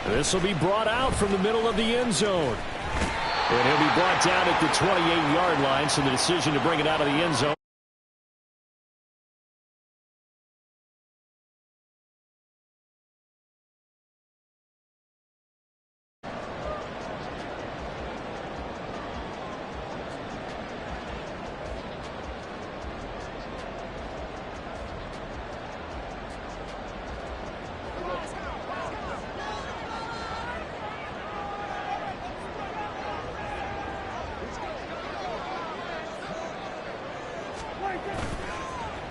This will be brought out from the middle of the end zone. And he'll be brought down at the 28-yard line, so the decision to bring it out of the end zone.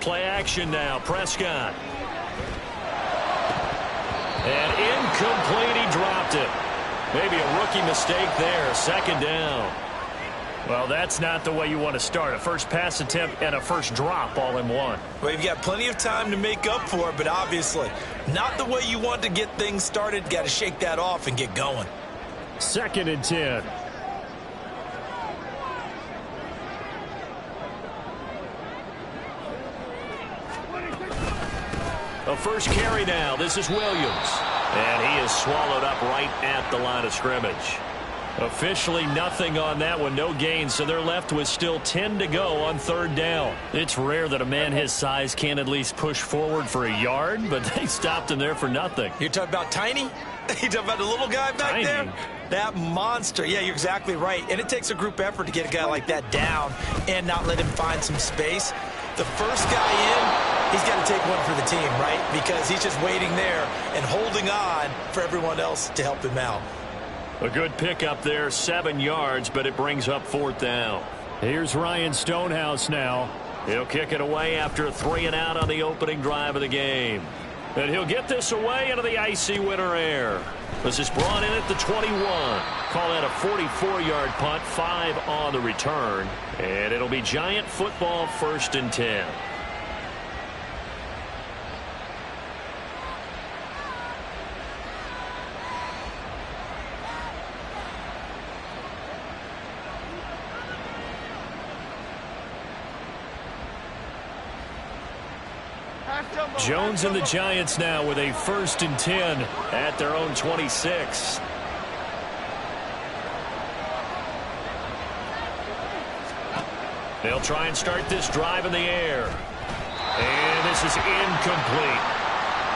Play action now. Prescott. And incomplete. He dropped it. Maybe a rookie mistake there. Second down. Well, that's not the way you want to start. A first pass attempt and a first drop all in one. Well, you've got plenty of time to make up for it, but obviously not the way you want to get things started. Got to shake that off and get going. 2nd and 10. A first carry now. This is Williams. And he is swallowed up right at the line of scrimmage. Officially nothing on that one. No gain. So they're left with still 10 to go on 3rd down. It's rare that a man his size can at least push forward for a yard, but they stopped him there for nothing. You're talking about Tiny? You're talking about the little guy back there? That monster. Yeah, you're exactly right. And it takes a group effort to get a guy like that down and not let him find some space. The first guy in, he's got to take one for the team, right? Because he's just waiting there and holding on for everyone else to help him out. A good pickup there, 7 yards, but it brings up 4th down. Here's Ryan Stonehouse now. He'll kick it away after a 3-and-out on the opening drive of the game. And he'll get this away into the icy winter air. This is brought in at the 21. Call that a 44-yard punt, 5 on the return. And it'll be Giant football, 1st and 10. Jones and the Giants now with a 1st and 10 at their own 26. They'll try and start this drive in the air. And this is incomplete.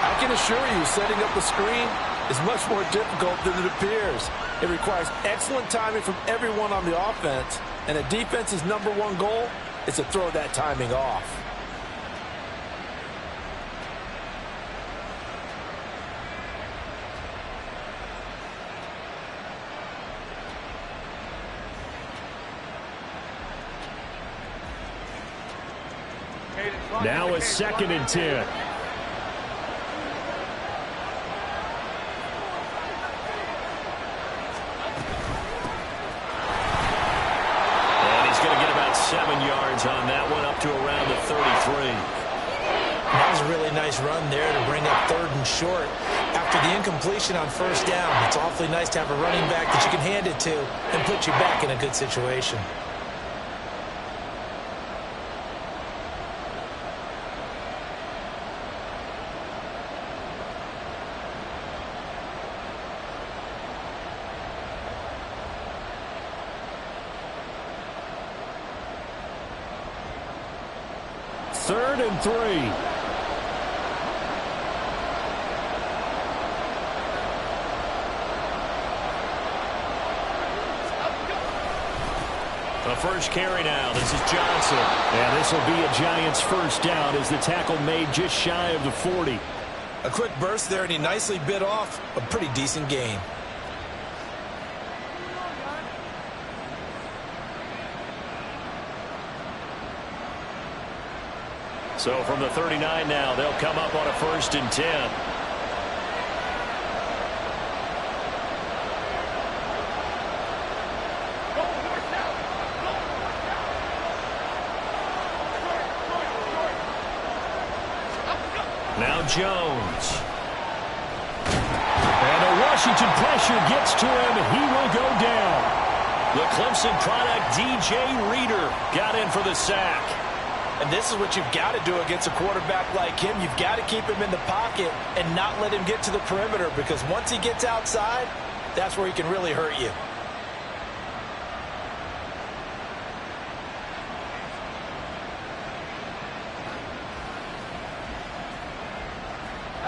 I can assure you, setting up a screen is much more difficult than it appears. It requires excellent timing from everyone on the offense, and a defense's #1 goal is to throw that timing off. Now a 2nd and 10. And he's going to get about 7 yards on that one, up to around the 33. That was a really nice run there to bring up 3rd and short. After the incompletion on 1st down, it's awfully nice to have a running back that you can hand it to and put you back in a good situation. Third and 3. A first carry now. This is Johnson. And this will be a Giants 1st down as the tackle made just shy of the 40. A quick burst there, and he nicely bit off a pretty decent gain. So from the 39 now, they'll come up on a 1st and 10. Now Jones. And a Washington pressure gets to him. He will go down. The Clemson product, DJ Reader, got in for the sack. And this is what you've got to do against a quarterback like him. You've got to keep him in the pocket and not let him get to the perimeter, because once he gets outside, that's where he can really hurt you.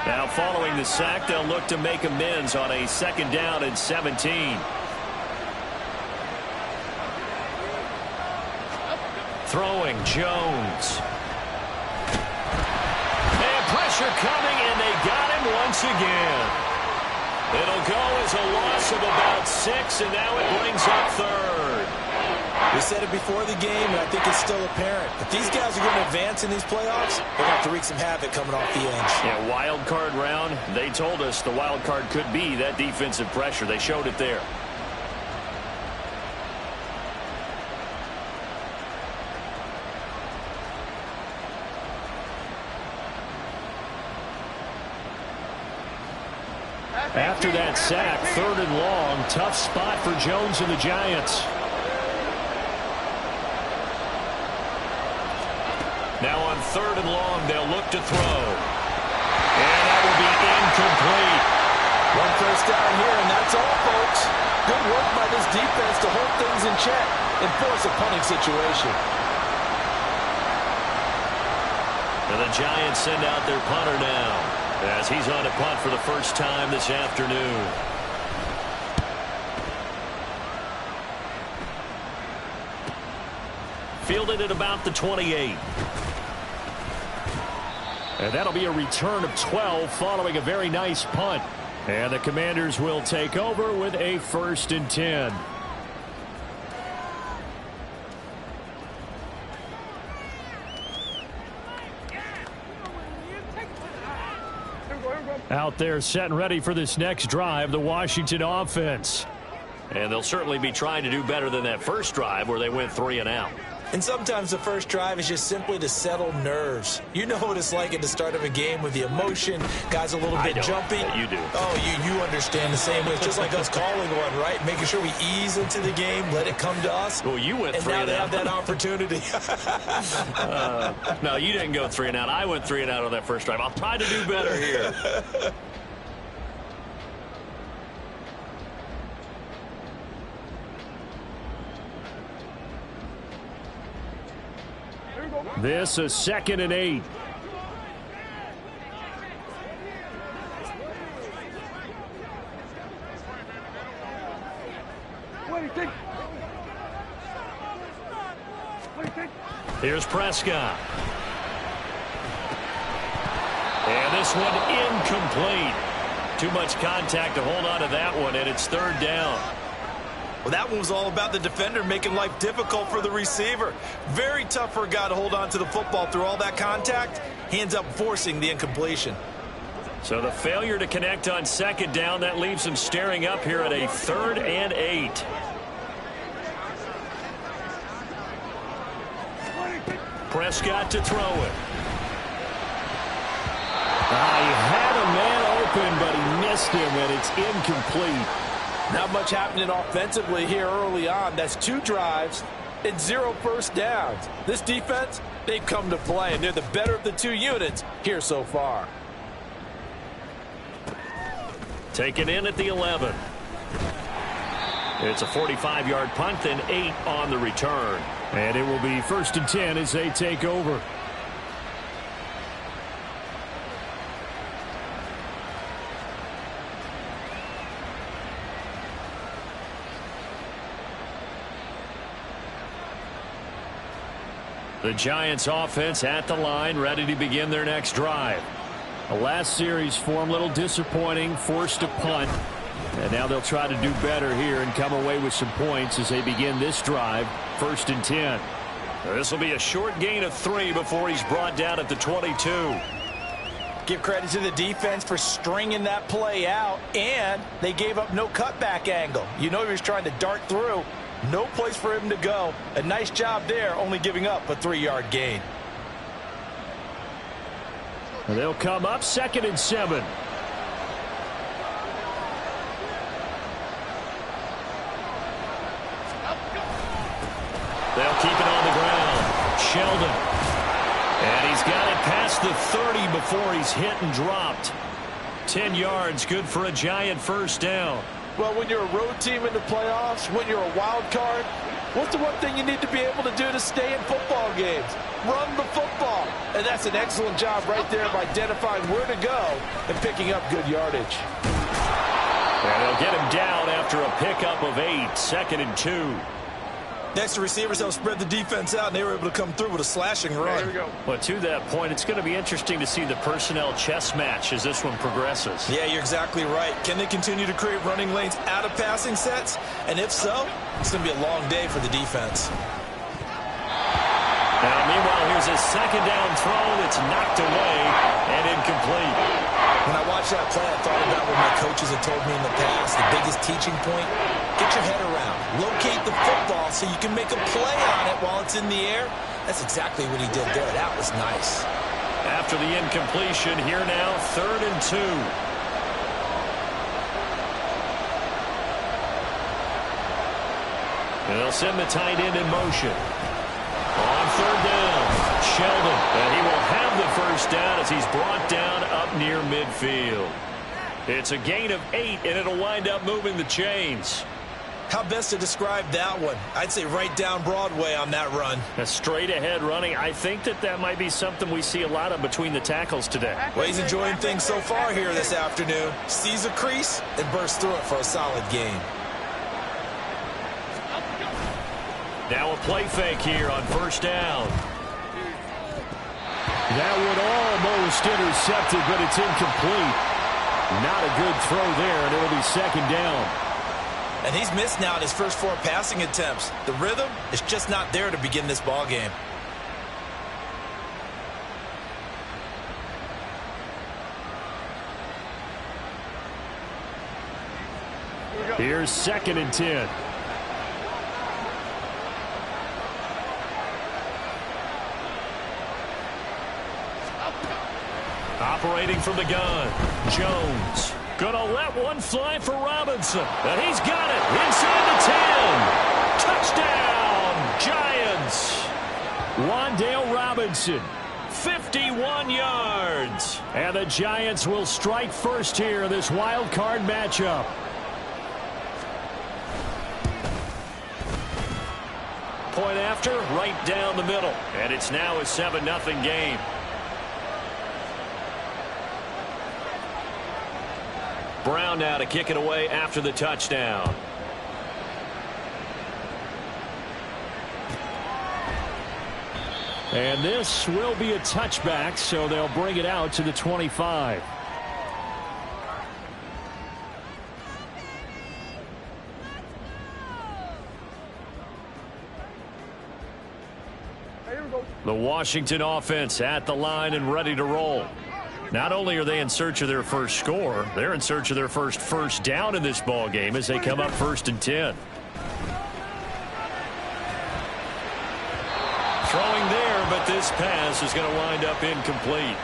Now following the sack, they'll look to make amends on a 2nd down and 17. Throwing Jones. And pressure coming, and they got him once again. It'll go as a loss of about 6, and now it brings up 3rd. We said it before the game, and I think it's still apparent. If these guys are going to advance in these playoffs, they're going to have to wreak some havoc coming off the edge. Yeah, wild card round. They told us the wild card could be that defensive pressure. They showed it there. After that sack, 3rd and long, tough spot for Jones and the Giants. Now on 3rd and long, they'll look to throw. And that will be incomplete. 1 first down here, and that's all, folks. Good work by this defense to hold things in check and force a punting situation. And the Giants send out their punter now, as he's on a punt for the first time this afternoon. Fielded at about the 28. And that'll be a return of 12 following a very nice punt. And the Commanders will take over with a 1st and 10. Out there set and ready for this next drive, the Washington offense. And they'll certainly be trying to do better than that first drive where they went 3 and out. And sometimes the first drive is just simply to settle nerves. You know what it's like at the start of a game with the emotion. Guys a little bit jumpy. You do. Oh, you understand the same way. It's just like us calling one, right? Making sure we ease into the game, let it come to us. Well, you went 3 and out. And now they have that opportunity. No, you didn't go 3 and out. I went 3 and out on that first drive. I'll try to do better here. This is 2nd and 8. Here's Prescott. And this one incomplete. Too much contact to hold on to that one, and it's 3rd down. Well, that one was all about the defender making life difficult for the receiver. Very tough for a guy to hold on to the football through all that contact. He ends up forcing the incompletion. So the failure to connect on 2nd down, that leaves him staring up here at a 3rd and 8. Prescott to throw it. He had a man open, but he missed him, and it's incomplete. Not much happening offensively here early on. That's 2 drives and 0 first downs. This defense, they've come to play, and they're the better of the 2 units here so far. Taken in at the 11. It's a 45-yard punt, then 8 on the return. And it will be 1st and 10 as they take over. The Giants offense at the line, ready to begin their next drive. The last series form a little disappointing, forced a punt. And now they'll try to do better here and come away with some points as they begin this drive, 1st and 10. This will be a short gain of 3 before he's brought down at the 22. Give credit to the defense for stringing that play out, and they gave up no cutback angle. You know he was trying to dart through. No place for him to go. A nice job there, only giving up a 3-yard gain. And they'll come up 2nd and 7. They'll keep it on the ground. Sheldon. the 30 before he's hit and dropped. 10 yards, good for a Giant first down. Well, when you're a road team in the playoffs, when you're a wild card, what's the one thing you need to be able to do to stay in football games? Run the football. And that's an excellent job right there of identifying where to go and picking up good yardage. And they'll get him down after a pickup of 8, 2nd and 2. Next, the receivers help spread the defense out, and they were able to come through with a slashing run. Here we go. Well, to that point, it's going to be interesting to see the personnel chess match as this one progresses. Yeah, you're exactly right. Can they continue to create running lanes out of passing sets? And if so, it's going to be a long day for the defense. Now, meanwhile, here's a second down throw that's knocked away and incomplete. When I watched that play, I thought about what my coaches had told me in the past. The biggest teaching point, get your head around. Locate the football so you can make a play on it while it's in the air. That's exactly what he did there. That was nice. After the incompletion, here now, 3rd and 2. And they'll send the tight end in motion. On 3rd down, Sheldon. And he will have the first down as he's brought down up near midfield. It's a gain of 8, and it'll wind up moving the chains. How best to describe that one? I'd say right down Broadway on that run. A straight-ahead running. I think that might be something we see a lot of between the tackles today. Well, he's enjoying things so far here this afternoon. Sees a crease and bursts through it for a solid gain. Now a play fake here on 1st down. That would almost intercept it, but it's incomplete. Not a good throw there, and it'll be 2nd down. And he's missed now in his first 4 passing attempts. The rhythm is just not there to begin this ball game. Here's 2nd and 10. Operating from the gun, Jones. Gonna let one fly for Robinson. And he's got it inside the 10. Touchdown, Giants. Wan'Dale Robinson, 51 yards. And the Giants will strike first here in this wild card matchup. Point after, right down the middle. And it's now a 7-0 game. Brown now to kick it away after the touchdown. And this will be a touchback, so they'll bring it out to the 25. The Washington offense at the line and ready to roll. Not only are they in search of their first score, they're in search of their first down in this ball game as they come up 1st and 10. Throwing there, but this pass is going to wind up incomplete.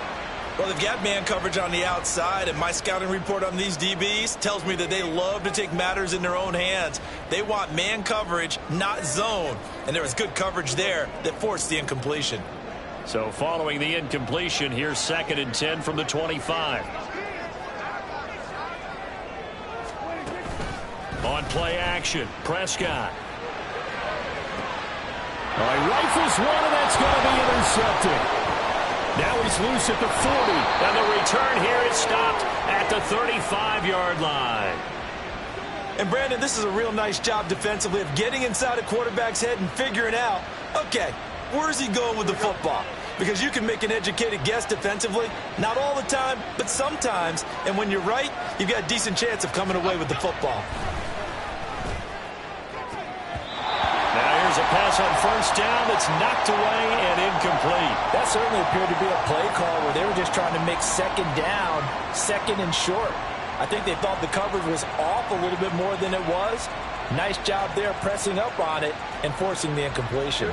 Well, they've got man coverage on the outside, and my scouting report on these DBs tells me that they love to take matters in their own hands. They want man coverage, not zone. And there was good coverage there that forced the incompletion. So following the incompletion, here's 2nd and 10 from the 25. On play action, Prescott. He rifles one, and that's going to be intercepted. Now he's loose at the 40, and the return here is stopped at the 35-yard line. And, Brandon, this is a real nice job defensively of getting inside a quarterback's head and figuring out, okay, where's he going with the football? Because you can make an educated guess defensively, not all the time, but sometimes. And when you're right, you've got a decent chance of coming away with the football. Now here's a pass on 1st down that's knocked away and incomplete. That certainly appeared to be a play call where they were just trying to make 2nd down, 2nd and short. I think they thought the coverage was off a little bit more than it was. Nice job there pressing up on it and forcing the incompletion.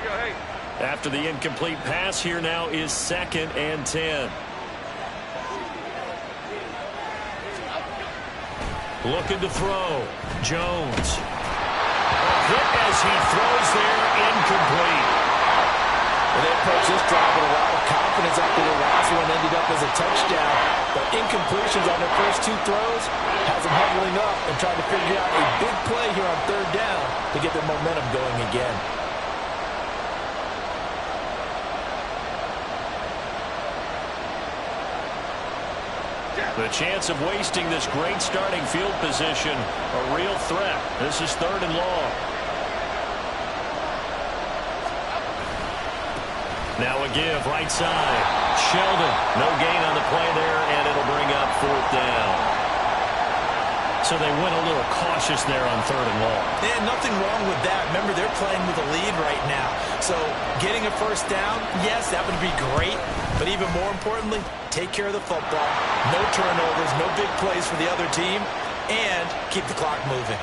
After the incomplete pass, here now is 2nd and 10. Looking to throw. Jones. A hit as he throws there, incomplete. Well, they approached this drive with a lot of confidence after their last one ended up as a touchdown. But incompletions on their first two throws has them huddling up and trying to figure out a big play here on third down to get their momentum going again. The chance of wasting this great starting field position, a real threat. This is 3rd and long. Now a give, right side. Sheldon, no gain on the play there, and it'll bring up 4th down. So they went a little cautious there on 3rd and long. Yeah, nothing wrong with that. Remember, they're playing with a lead right now. So getting a first down, yes, that would be great. But even more importantly, take care of the football. No turnovers, no big plays for the other team, and keep the clock moving.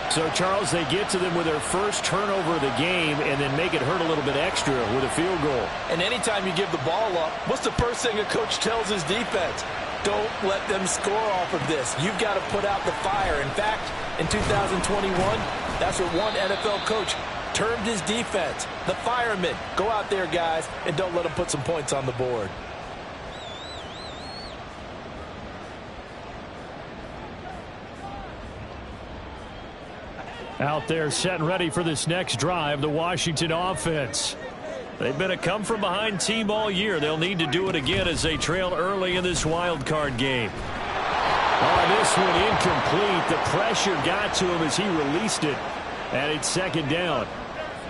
So, Charles, they get to them with their first turnover of the game and then make it hurt a little bit extra with a field goal. And anytime you give the ball up, what's the first thing a coach tells his defense? Don't let them score off of this. You've got to put out the fire. In fact, in 2021, that's what one NFL coach termed his defense. The firemen. Go out there, guys, and don't let them put some points on the board. Out there set and ready for this next drive, the Washington offense. They've been a come-from-behind team all year. They'll need to do it again as they trail early in this wild card game. Oh, this one incomplete. The pressure got to him as he released it, and it's 2nd down.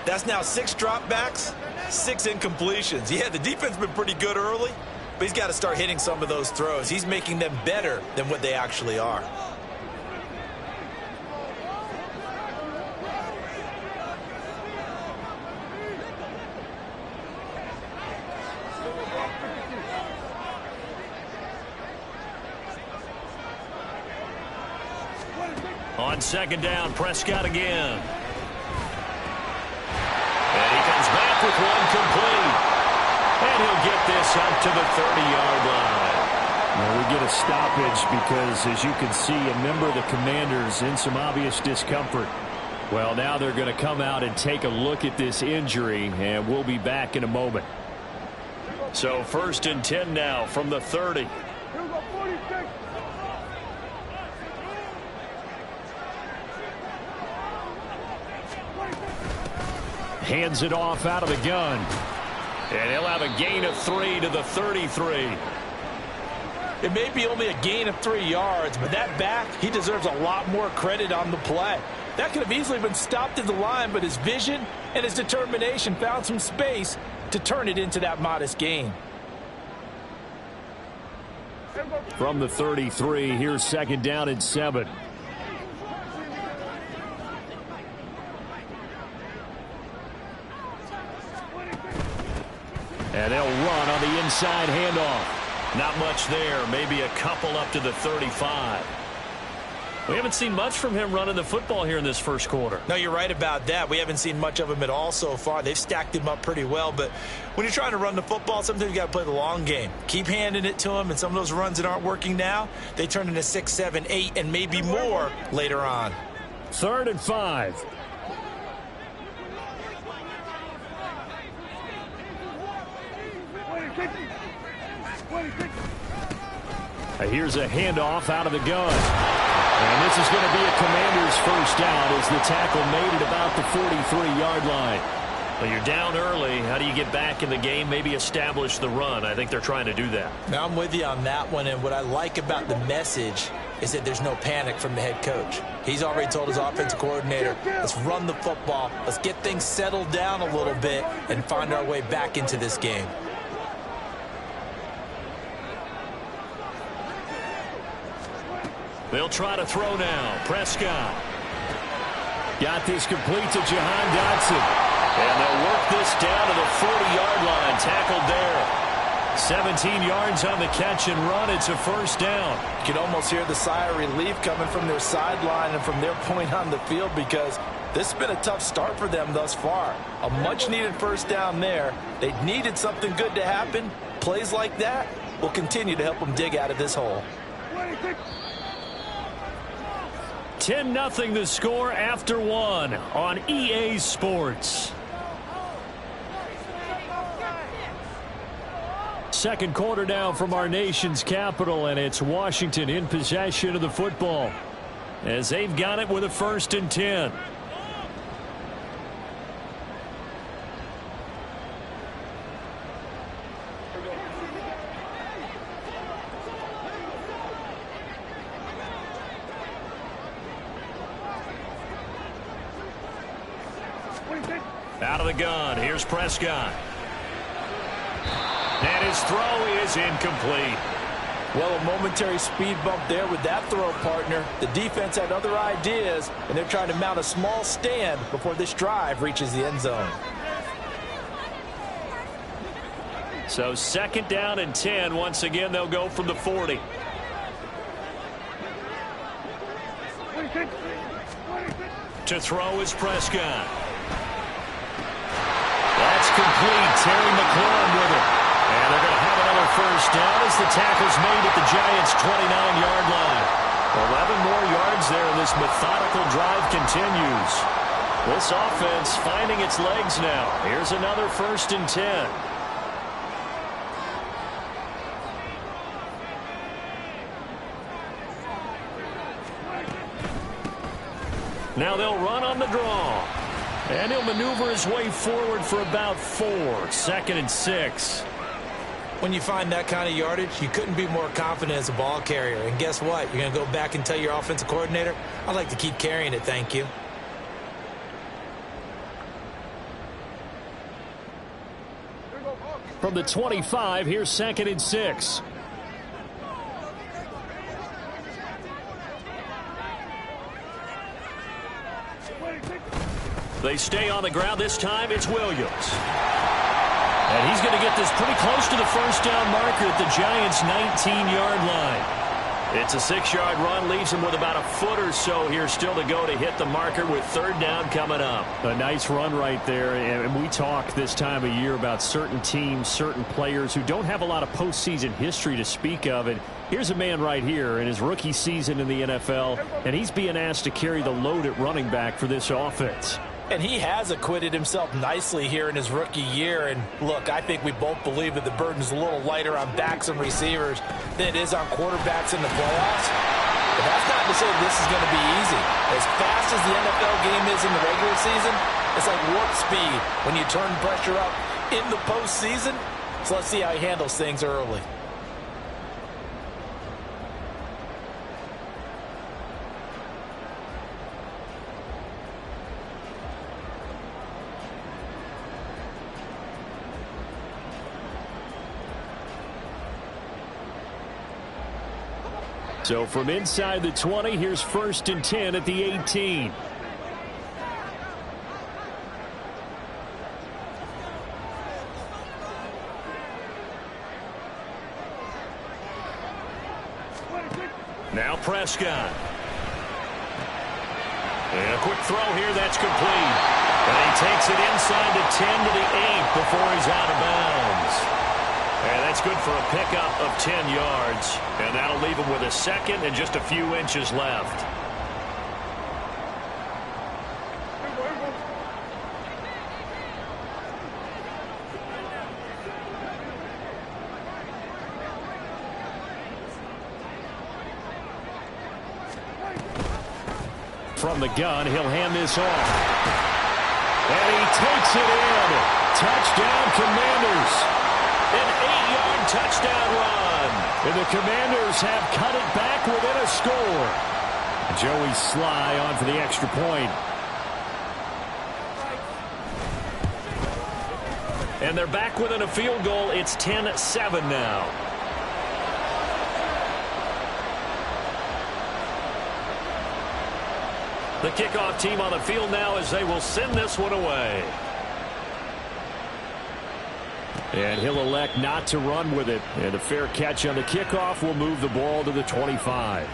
That's now 6 dropbacks, 6 incompletions. Yeah, the defense has been pretty good early, but he's got to start hitting some of those throws. He's making them better than what they actually are. On 2nd down, Prescott again. And he comes back with one complete. And he'll get this up to the 30-yard line. Well, we get a stoppage because, as you can see, a member of the Commanders in some obvious discomfort. Well, now they're going to come out and take a look at this injury, and we'll be back in a moment. So 1st and 10 now from the 30. Hands it off out of the gun. And he'll have a gain of 3 to the 33. It may be only a gain of 3 yards, but that back, he deserves a lot more credit on the play. That could have easily been stopped at the line, but his vision and his determination found some space to turn it into that modest gain. From the 33, here's 2nd down and 7. And they'll run on the inside handoff. Not much there. Maybe a couple up to the 35. We haven't seen much from him running the football here in this first quarter. No, you're right about that. We haven't seen much of him at all so far. They've stacked him up pretty well. But when you're trying to run the football, sometimes you got to play the long game. Keep handing it to him. And some of those runs that aren't working now, they turn into 6, 7, 8, and maybe more later on. 3rd and 5. Here's a handoff out of the gun. And this is going to be a Commander's first down as the tackle made it about the 43-yard line. Well, you're down early. How do you get back in the game, maybe establish the run? I think they're trying to do that. Now, I'm with you on that one, and what I like about the message is that there's no panic from the head coach. He's already told his offensive coordinator, let's run the football, let's get things settled down a little bit and find our way back into this game. They'll try to throw now. Prescott. Got this complete to Jahan Dotson. And they'll work this down to the 40-yard line. Tackled there. 17 yards on the catch and run. It's a first down. You can almost hear the sigh of relief coming from their sideline and from their point on the field because this has been a tough start for them thus far. A much-needed first down there. They needed something good to happen. Plays like that will continue to help them dig out of this hole. 10-0 the score after one on EA Sports. Second quarter now from our nation's capital, and it's Washington in possession of the football as they've got it with a 1st and 10. Out of the gun, here's Prescott. And his throw is incomplete. Well, a momentary speed bump there with that throw, partner. The defense had other ideas, and they're trying to mount a small stand before this drive reaches the end zone. So 2nd down and 10. Once again, they'll go from the 40. To throw is Prescott. That's complete. Terry McLaurin with it. And they're going to have another 1st down as the tackle's made at the Giants' 29-yard line. 11 more yards there, and this methodical drive continues. This offense finding its legs now. Here's another 1st and 10. Now they'll run on the draw. And he'll maneuver his way forward for about 4. 2nd and 6. When you find that kind of yardage, you couldn't be more confident as a ball carrier. And guess what? You're going to go back and tell your offensive coordinator, I'd like to keep carrying it, thank you. From the 25, here's 2nd and 6. They stay on the ground. This time it's Williams. And he's going to get this pretty close to the 1st down marker at the Giants' 19-yard line. It's a 6-yard run. Leaves him with about a foot or so here still to go to hit the marker with 3rd down coming up. A nice run right there. And we talk this time of year about certain teams, certain players who don't have a lot of postseason history to speak of. And here's a man right here in his rookie season in the NFL, and he's being asked to carry the load at running back for this offense. And he has acquitted himself nicely here in his rookie year. And look, I think we both believe that the burden's a little lighter on backs and receivers than it is on quarterbacks in the playoffs. But that's not to say this is going to be easy. As fast as the NFL game is in the regular season, it's like warp speed when you turn pressure up in the postseason. So let's see how he handles things early. So from inside the 20, here's 1st and 10 at the 18. Now Prescott. And a quick throw here, that's complete. And he takes it inside the 10 to the 8 before he's out of bounds. And that's good for a pickup of 10 yards. And that'll leave him with a 2nd and just a few inches left. From the gun, he'll hand this off. And he takes it in. Touchdown, Commanders. An 8-yard touchdown run. And the Commanders have cut it back within a score. Joey Sly on for the extra point. And they're back within a field goal. It's 10-7 now. The kickoff team on the field now as they will send this one away. And he'll elect not to run with it. And a fair catch on the kickoff will move the ball to the 25.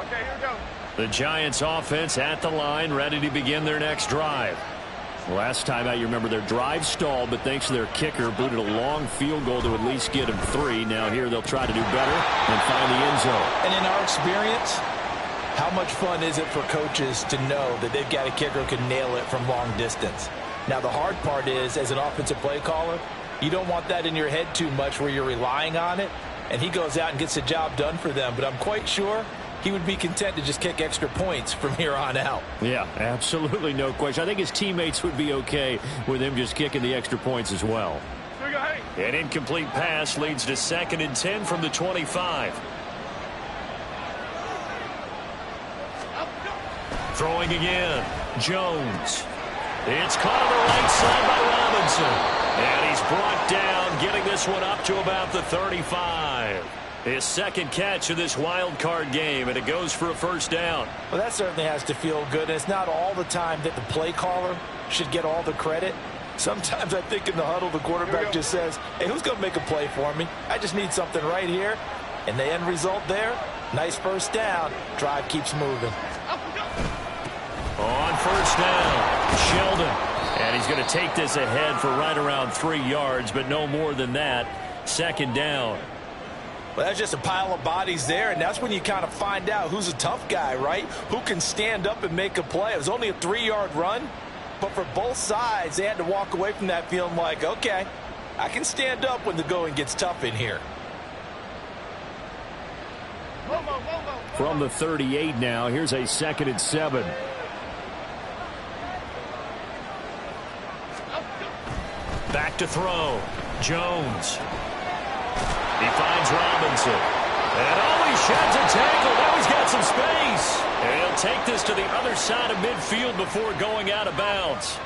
Okay, here we go. The Giants offense at the line, ready to begin their next drive. Last time out, you remember their drive stalled, but thanks to their kicker, booted a long field goal to at least get them 3. Now here they'll try to do better and find the end zone. And in our experience, How much fun is it for coaches to know that they've got a kicker who can nail it from long distance? Now, the hard part is, as an offensive play caller, you don't want that in your head too much where you're relying on it, and he goes out and gets the job done for them. But I'm quite sure he would be content to just kick extra points from here on out. Yeah, absolutely no question. I think his teammates would be okay with him just kicking the extra points as well. An incomplete pass leads to 2nd and 10 from the 25. Throwing again, Jones. It's caught on the right side by Robinson. And he's brought down, getting this one up to about the 35. His 2nd catch of this wild card game, and it goes for a 1st down. Well, that certainly has to feel good. And it's not all the time that the play caller should get all the credit. Sometimes I think in the huddle, the quarterback just says, hey, who's going to make a play for me? I just need something right here. And the end result there, nice 1st down. Drive keeps moving. On 1st down, Sheldon. And he's going to take this ahead for right around 3 yards, but no more than that. 2nd down. Well, that's just a pile of bodies there, and that's when you kind of find out who's a tough guy, right? Who can stand up and make a play. It was only a 3-yard run, but for both sides, they had to walk away from that feeling like, okay, I can stand up when the going gets tough in here. From the 38 now, here's a 2nd and 7. Back to throw. Jones. He finds Robinson. And he sheds a tackle. Now he's got some space. And he'll take this to the other side of midfield before going out of bounds.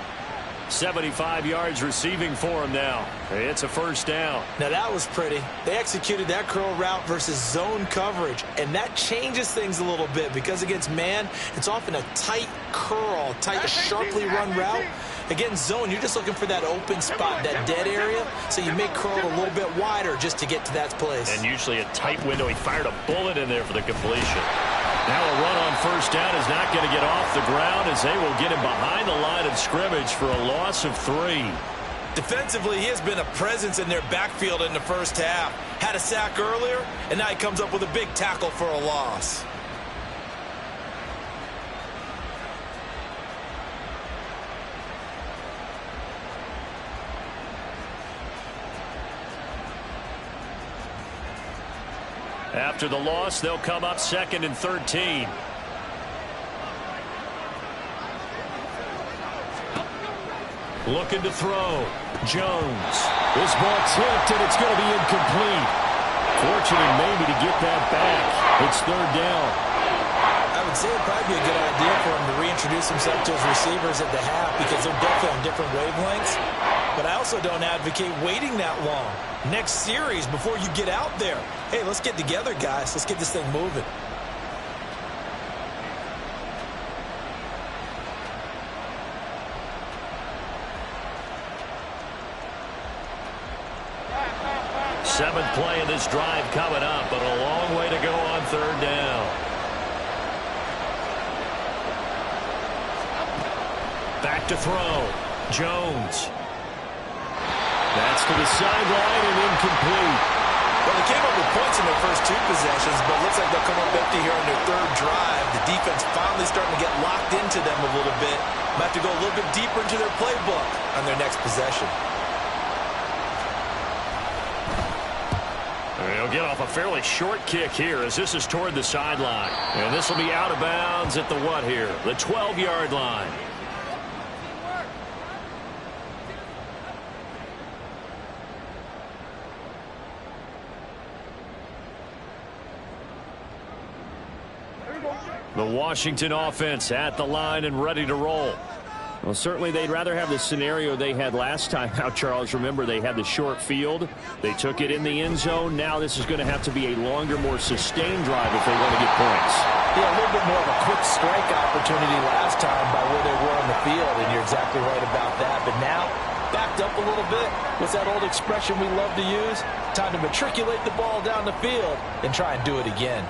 75 yards receiving for him now. It's a 1st down. Now that was pretty. They executed that curl route versus zone coverage, and that changes things a little bit because against man, it's often a tight curl, tight, sharply run route. Against zone, you're just looking for that open spot, that dead area, so you make curl a little bit wider just to get to that place. And usually a tight window. He fired a bullet in there for the completion. Now a run on 1st down is not going to get off the ground as they will get him behind the line of scrimmage for a loss of 3. Defensively, he has been a presence in their backfield in the 1st half. Had a sack earlier, and now he comes up with a big tackle for a loss. After the loss, they'll come up 2nd and 13. Looking to throw. Jones. This ball tipped, and it's going to be incomplete. Fortunate maybe to get that back. It's 3rd down. I would say it'd probably be a good idea for him to reintroduce himself to his receivers at the half because they're definitely on different wavelengths. But I also don't advocate waiting that long. Next series before you get out there. Hey, let's get together, guys. Let's get this thing moving. Seventh play of this drive coming up, but a long way to go on 3rd down. Back to throw. Jones. That's to the sideline and incomplete. Well, they came up with points in their first 2 possessions, but it looks like they'll come up empty here on their 3rd drive. The defense finally starting to get locked into them a little bit. Might have to go a little bit deeper into their playbook on their next possession. They'll get off a fairly short kick here as this is toward the sideline. And this will be out of bounds at the what here? The 12-yard line. The Washington offense at the line and ready to roll. Well, certainly they'd rather have the scenario they had last time out, Charles. Remember, they had the short field. They took it in the end zone. Now this is going to have to be a longer, more sustained drive if they want to get points. Yeah, a little bit more of a quick strike opportunity last time by where they were on the field, and you're exactly right about that. But now, backed up a little bit. What's that old expression we love to use? Time to matriculate the ball down the field and try and do it again.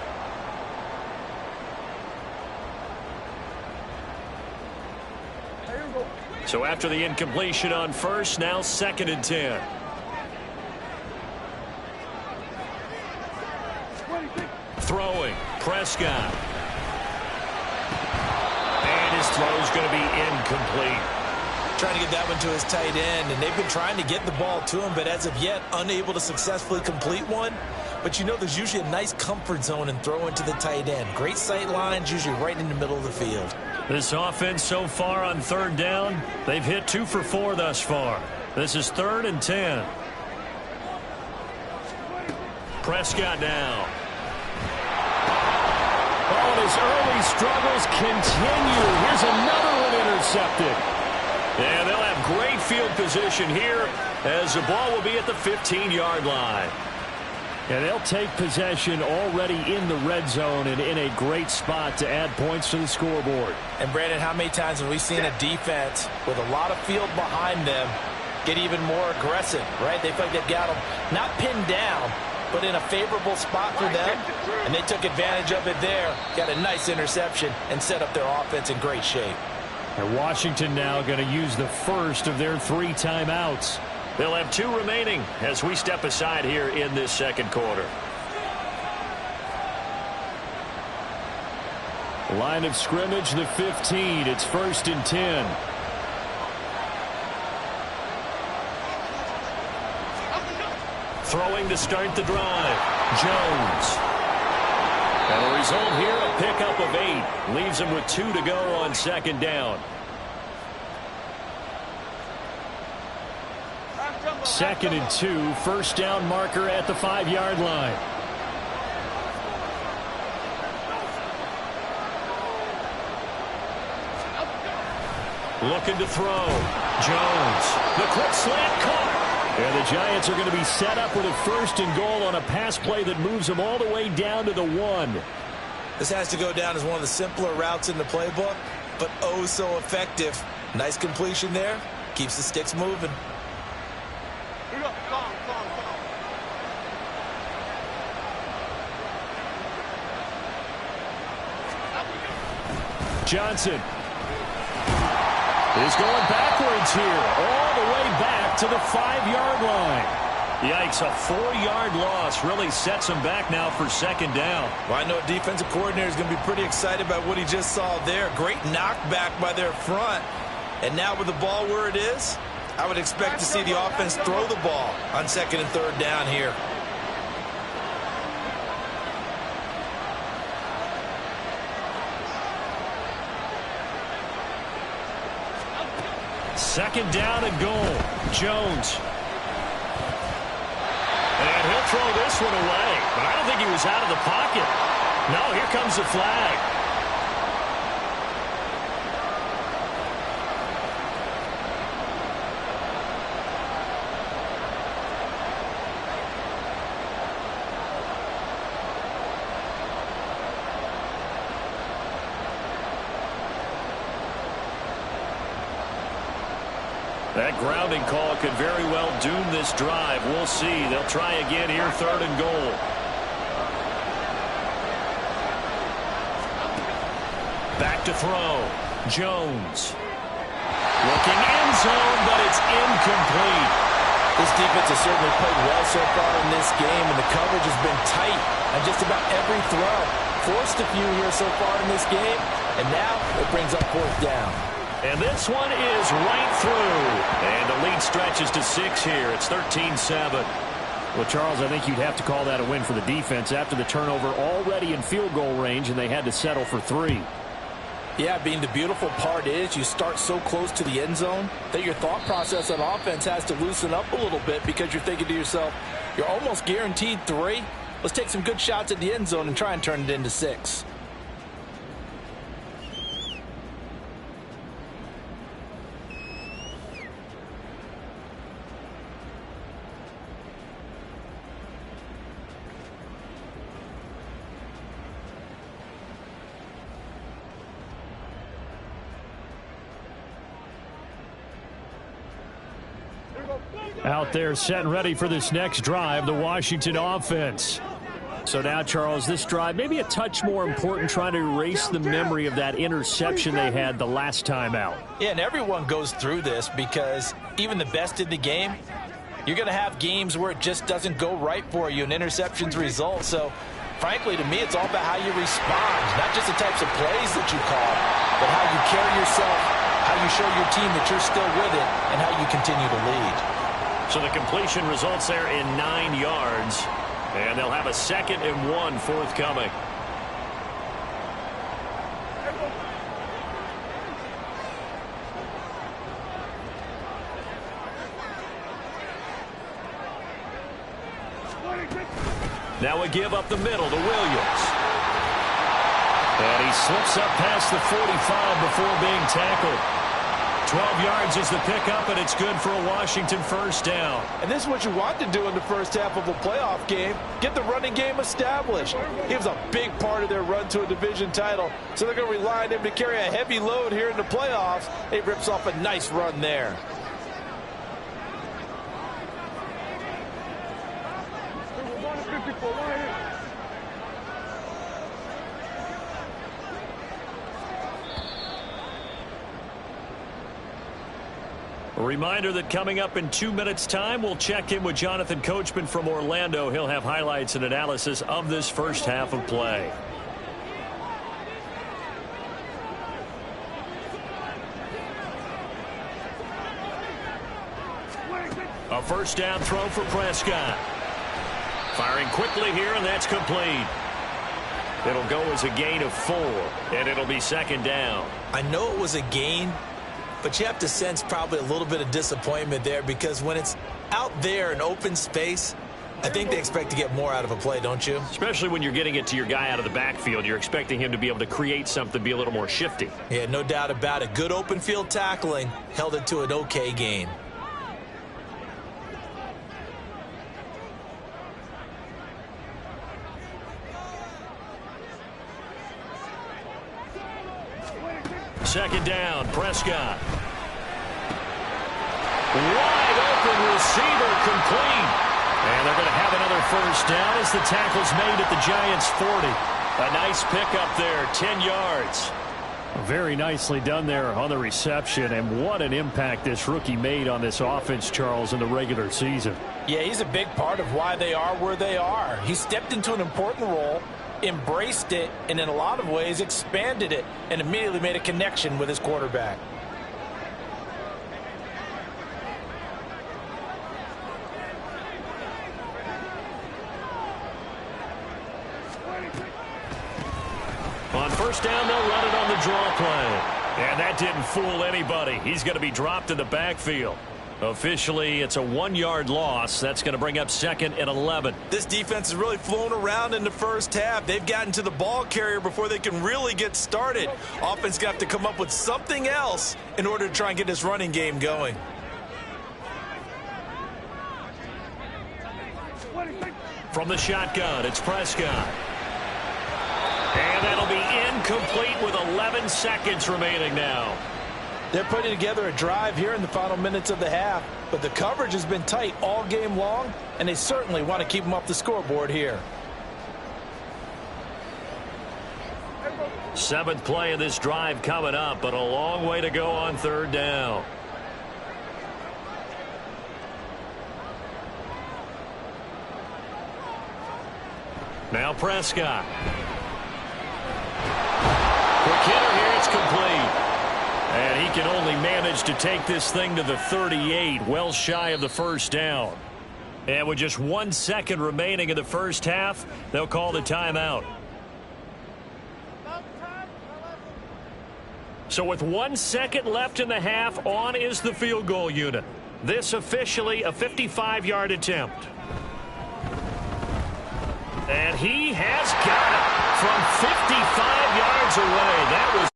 So after the incompletion on 1st, now 2nd and 10. Throwing. Prescott. throw is going to be incomplete. Trying to get that one to his tight end, and they've been trying to get the ball to him, but as of yet, unable to successfully complete one. But you know there's usually a nice comfort zone and throw into the tight end. Great sight lines, usually right in the middle of the field. This offense so far on third down, they've hit 2 for 4 thus far. This is 3rd and 10. Prescott now. Oh, his early struggles continue. Here's another one intercepted. And they'll have great field position here as the ball will be at the 15-yard line. And they'll take possession already in the red zone and in a great spot to add points to the scoreboard. And, Brandon, how many times have we seen a defense with a lot of field behind them get even more aggressive, right? They feel like they've got them not pinned down, but in a favorable spot for them, and they took advantage of it there, got a nice interception, and set up their offense in great shape. And Washington now going to use the first of their 3 timeouts. They'll have 2 remaining as we step aside here in this second quarter. Line of scrimmage, the 15. It's 1st and 10. Throwing to start the drive. Jones. And the result here, a pickup of 8. Leaves him with 2 to go on 2nd down. 2nd and 2. 1st down marker at the 5-yard line. Looking to throw. Jones. The quick slant caught. And the Giants are going to be set up with a 1st and goal on a pass play that moves them all the way down to the 1. This has to go down as one of the simpler routes in the playbook, but oh so effective. Nice completion there. Keeps the sticks moving. Johnson is going backwards here, all the way back to the 5-yard line. Yikes, a 4-yard loss really sets him back now for 2nd down. Well, I know a defensive coordinator is going to be pretty excited about what he just saw there. Great knockback by their front. And now with the ball where it is, I would expect to see the offense throw the ball on 2nd and 3rd down here. Second down and goal. Jones. And he'll throw this one away. But I don't think he was out of the pocket. No, here comes the flag. That grounding call could very well doom this drive. We'll see. They'll try again here, 3rd and goal. Back to throw. Jones. Looking end zone, but it's incomplete. This defense has certainly played well so far in this game, and the coverage has been tight on just about every throw. Forced a few here so far in this game, and now it brings up 4th down. And this one is right through. And the lead stretches to 6 here. It's 13-7. Well, Charles, I think you'd have to call that a win for the defense after the turnover already in field goal range, and they had to settle for 3. Yeah, Bean, the beautiful part is you start so close to the end zone that your thought process on offense has to loosen up a little bit because you're thinking to yourself, you're almost guaranteed 3. Let's take some good shots at the end zone and try and turn it into 6. Out there set and ready for this next drive, the Washington offense. So now, Charles, this drive maybe a touch more important, trying to erase the memory of that interception they had the last time out. Yeah, and everyone goes through this because even the best in the game, you're going to have games where it just doesn't go right for you and interceptions result. So, frankly, to me, it's all about how you respond, not just the types of plays that you call. but how you carry yourself, how you show your team that you're still with it, and how you continue to lead. So the completion results there in 9 yards, and they'll have a 2nd and 1 forthcoming. Now a give up the middle to Williams. And he slips up past the 45 before being tackled. 12 yards is the pickup, and it's good for a Washington first down. And this is what you want to do in the first half of a playoff game. Get the running game established. He was a big part of their run to a division title, so they're going to rely on him to carry a heavy load here in the playoffs. He rips off a nice run there. A reminder that coming up in 2 minutes' time, we'll check in with Jonathan Coachman from Orlando. He'll have highlights and analysis of this first half of play. A first down throw for Prescott. Firing quickly here, and that's complete. It'll go as a gain of 4, and it'll be 2nd down. I know it was a gain, but you have to sense probably a little bit of disappointment there, because when it's out there in open space, I think they expect to get more out of a play, don't you? Especially when you're getting it to your guy out of the backfield. You're expecting him to be able to create something, be a little more shifty. Yeah, no doubt about it. Good open field tackling held it to an okay gain. Second down, Prescott. Wide open receiver, complete. And they're going to have another first down as the tackle's made at the Giants' 40. A nice pickup there, 10 yards. Very nicely done there on the reception, and what an impact this rookie made on this offense, Charles, in the regular season. Yeah, he's a big part of why they are where they are. He stepped into an important role, embraced it, and in a lot of ways expanded it, and immediately made a connection with his quarterback. On first down, they'll run it on the draw play. And that didn't fool anybody. He's going to be dropped in the backfield. Officially, it's a 1-yard loss. That's going to bring up 2nd and 11. This defense has really flown around in the first half. They've gotten to the ball carrier before they can really get started. Offense going to have to come up with something else in order to try and get this running game going. From the shotgun, it's Prescott. And that'll be incomplete with 11 seconds remaining now. They're putting together a drive here in the final minutes of the half, but the coverage has been tight all game long, and they certainly want to keep them off the scoreboard here. 7th play of this drive coming up, but a long way to go on 3rd down. Now Prescott. Quick hitter here, it's complete. And he can only manage to take this thing to the 38, well shy of the first down. And with just 1 second remaining in the first half, they'll call the timeout. So with 1 second left in the half, on is the field goal unit. This officially a 55-yard attempt. And he has got it from 55 yards away. That was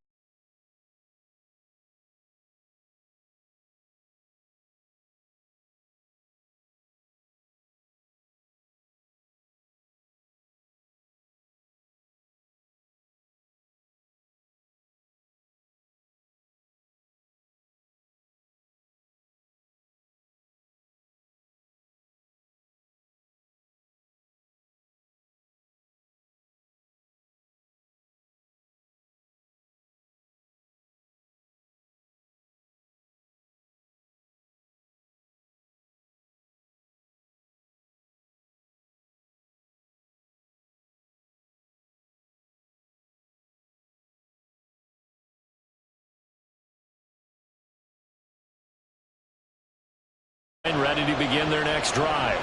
ready to begin their next drive.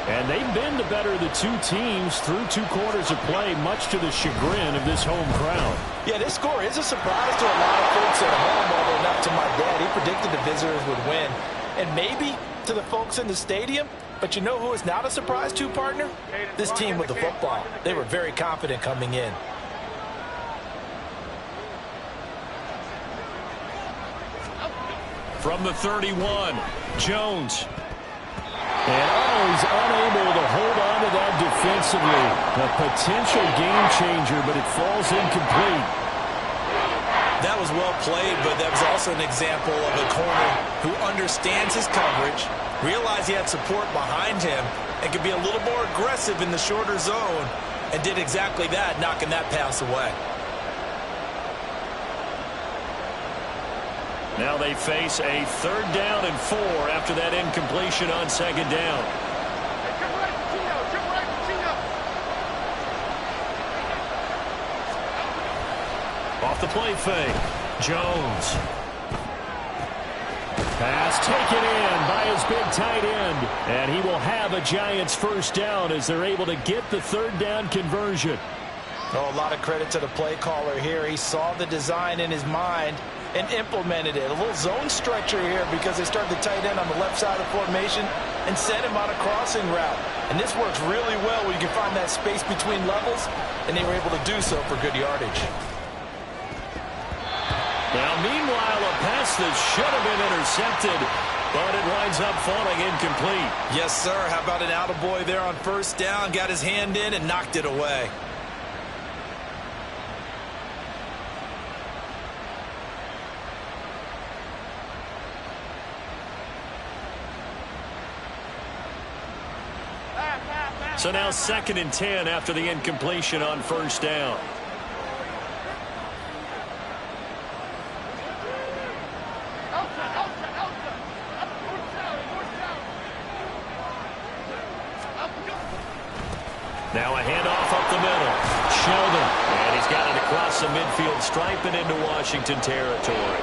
And they've been the better of the two teams through 2 quarters of play, much to the chagrin of this home crowd. Yeah, this score is a surprise to a lot of folks at home, although not to my dad. He predicted the visitors would win. And maybe to the folks in the stadium, but you know who is not a surprise to, partner? This team with the football. They were very confident coming in. From the 31, Jones. And he's unable to hold on to that defensively. A potential game changer, but it falls incomplete. That was well played, but that was also an example of a corner who understands his coverage, realized he had support behind him, and could be a little more aggressive in the shorter zone, and did exactly that, knocking that pass away. Now they face a 3rd down and 4 after that incompletion on 2nd down. Off the play fake, Jones. Pass taken in by his big tight end. And he will have a Giants 1st down as they're able to get the 3rd down conversion. Oh, a lot of credit to the play caller here. He saw the design in his mind and implemented it. A little zone stretcher here because they started the tight end on the left side of formation and sent him on a crossing route. And this works really well when you can find that space between levels, and they were able to do so for good yardage. Now, meanwhile, a pass that should have been intercepted, but it winds up falling incomplete. Yes, sir. How about an attaboy there on 1st down? Got his hand in and knocked it away. So now 2nd and 10 after the incompletion on 1st down. Now a handoff up the middle. Sheldon. And he's got it across the midfield stripe and into Washington territory.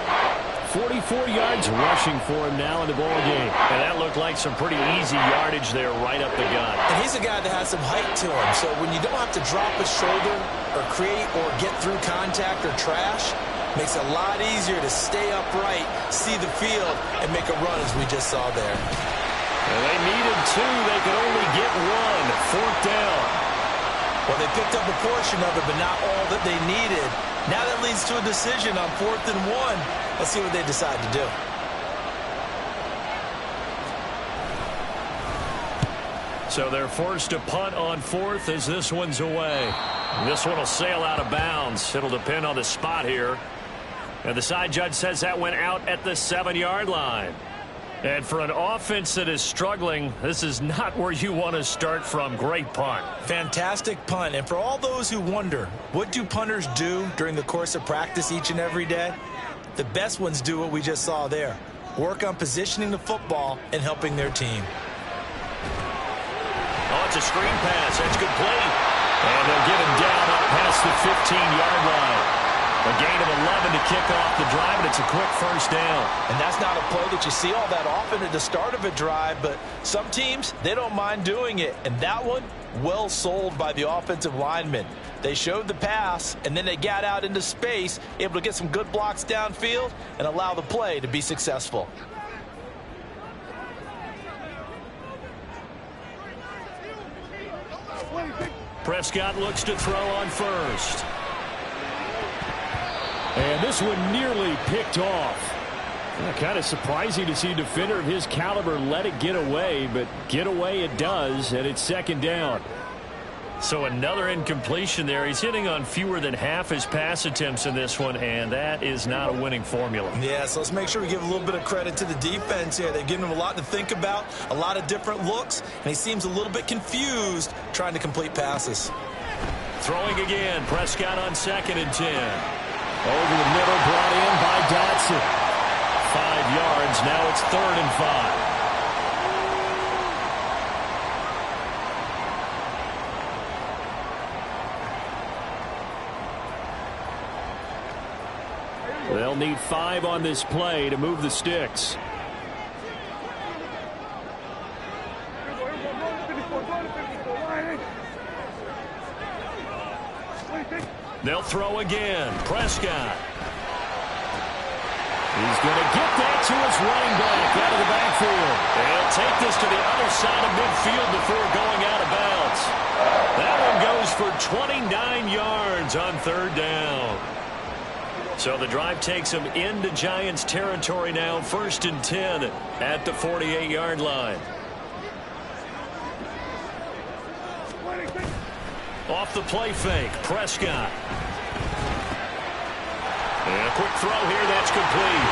44 yards rushing for him now in the ball game. And that looked like some pretty easy yardage there right up the gut. And he's a guy that has some height to him. So when you don't have to drop a shoulder or create or get through contact or trash, makes it a lot easier to stay upright, see the field, and make a run as we just saw there. And they needed 2. They could only get 1. 4th down. Well, they picked up a portion of it, but not all that they needed. Now that leads to a decision on 4th and 1. Let's see what they decide to do. So they're forced to punt on 4th as this one's away. This one will sail out of bounds. It'll depend on the spot here. And the side judge says that went out at the 7-yard line. And for an offense that is struggling, this is not where you want to start from. Great punt. Fantastic punt. And for all those who wonder, what do punters do during the course of practice each and every day? The best ones do what we just saw there. Work on positioning the football and helping their team. Oh, it's a screen pass. That's complete. And they'll get him down up past the 15-yard line. A gain of 11 to kick off the drive, and it's a quick 1st down. And that's not a play that you see all that often at the start of a drive, but some teams, they don't mind doing it. And that one, well sold by the offensive linemen. They showed the pass, and then they got out into space, able to get some good blocks downfield and allow the play to be successful. Prescott looks to throw on 1st. And this one nearly picked off. Kind of surprising to see a defender of his caliber let it get away, but get away it does, and it's 2nd down. So another incompletion there. He's hitting on fewer than half his pass attempts in this one, and that is not a winning formula. Yeah, so let's make sure we give a little bit of credit to the defense here. They've given him a lot to think about, a lot of different looks, and he seems a little bit confused trying to complete passes. Throwing again, Prescott on 2nd and 10. Over the middle, brought in by Dotson. 5 yards, now it's 3rd and 5. They'll need 5 on this play to move the sticks. They'll throw again. Prescott. He's going to get that to his running back out of the backfield. They'll take this to the other side of midfield before going out of bounds. That one goes for 29 yards on third down. So the drive takes them into Giants territory now. 1st and 10 at the 48-yard line. Off the play fake, Prescott. And a quick throw here, that's complete.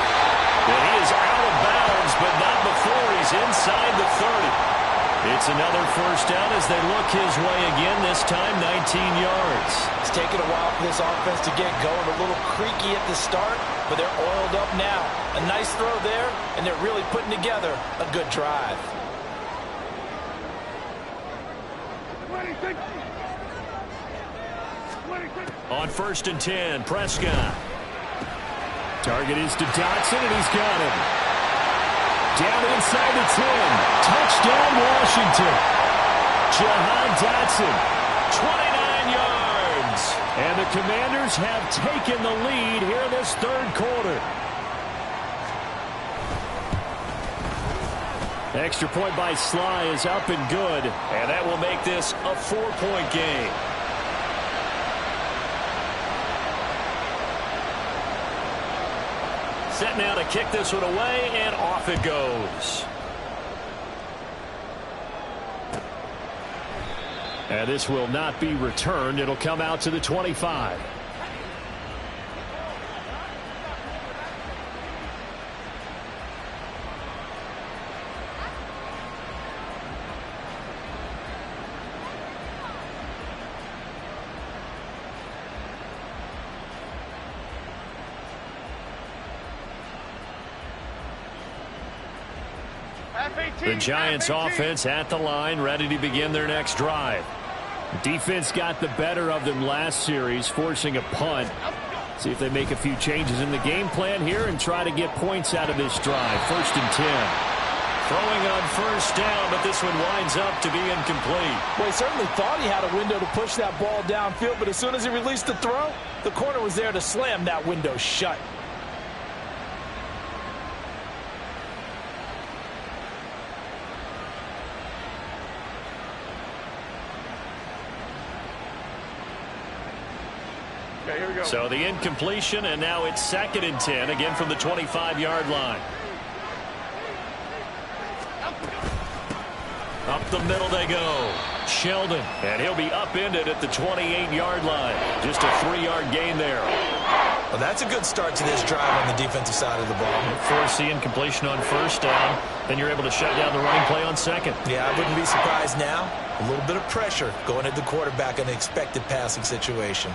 And he is out of bounds, but not before he's inside the 30. It's another first down as they look his way again, this time 19 yards. It's taken a while for this offense to get going. A little creaky at the start, but they're oiled up now. A nice throw there, and they're really putting together a good drive. On 1st and 10, Prescott. Target is to Dotson, and he's got him. Down inside the 10. Touchdown, Washington. Jahan Dotson, 29 yards. And the Commanders have taken the lead here in this third quarter. Extra point by Sly is up and good, and that will make this a 4-point game. Set now to kick this one away, and off it goes. And this will not be returned. It'll come out to the 25. The Giants offense at the line, ready to begin their next drive. Defense got the better of them last series, forcing a punt. See if they make a few changes in the game plan here and try to get points out of this drive. 1st and 10. Throwing on first down, but this one winds up to be incomplete. Well, he certainly thought he had a window to push that ball downfield, but as soon as he released the throw, the corner was there to slam that window shut. So the incompletion, and now it's 2nd and 10, again from the 25-yard line. Up the middle they go. Sheldon, and he'll be upended at the 28-yard line. Just a 3-yard gain there. Well, that's a good start to this drive on the defensive side of the ball. Force the incompletion on first down, then you're able to shut down the running play on 2nd. Yeah, I wouldn't be surprised now. A little bit of pressure going at the quarterback in an expected passing situation.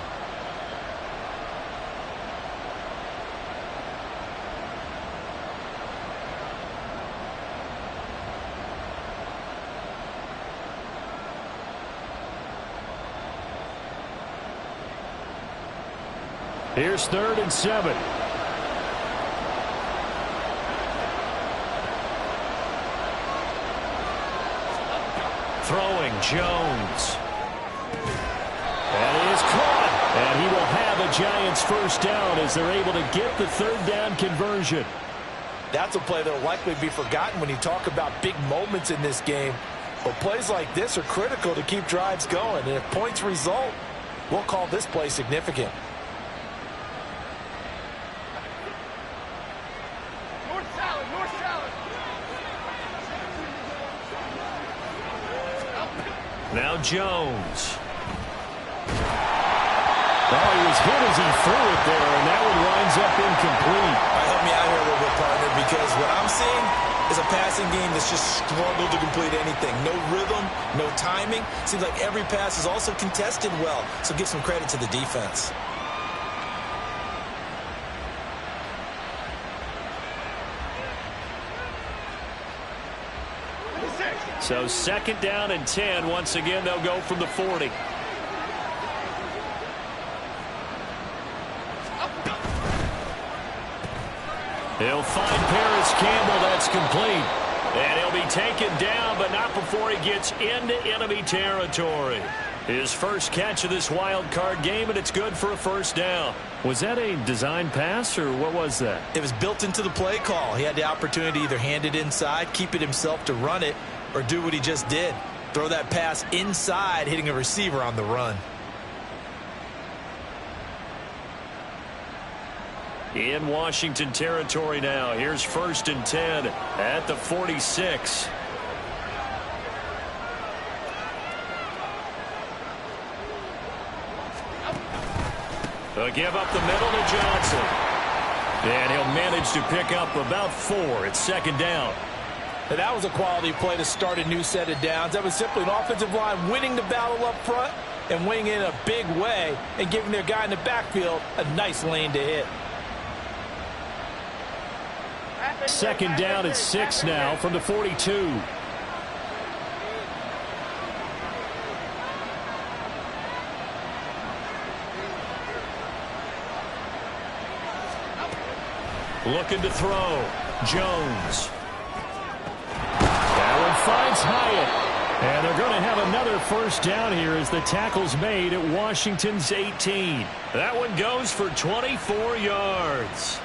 Here's 3rd and 7. Throwing, Jones. And it is caught. And he will have a Giants first down as they're able to get the 3rd down conversion. That's a play that will likely be forgotten when you talk about big moments in this game. But plays like this are critical to keep drives going. And if points result, we'll call this play significant. Now Jones. Oh, he was hit as he threw it there, and that one winds up incomplete. All right, help me out here a little bit, partner, because what I'm seeing is a passing game that's just struggled to complete anything. No rhythm, no timing. Seems like every pass is also contested well, so give some credit to the defense. So 2nd down and 10. Once again, they'll go from the 40. He'll find Paris Campbell. That's complete. And he'll be taken down, but not before he gets into enemy territory. His first catch of this wild card game, and it's good for a first down. Was that a design pass, or what was that? It was built into the play call. He had the opportunity to either hand it inside, keep it himself to run it, or do what he just did. Throw that pass inside, hitting a receiver on the run. In Washington territory now. Here's 1st and 10 at the 46. They'll give up the middle to Johnson. And he'll manage to pick up about 4. It's 2nd down. And that was a quality play to start a new set of downs. That was simply an offensive line winning the battle up front and winning in a big way and giving their guy in the backfield a nice lane to hit. 2nd down at 6 now from the 42. Looking to throw. Jones. That one finds Hyatt. And they're going to have another first down here as the tackle's made at Washington's 18. That one goes for 24 yards.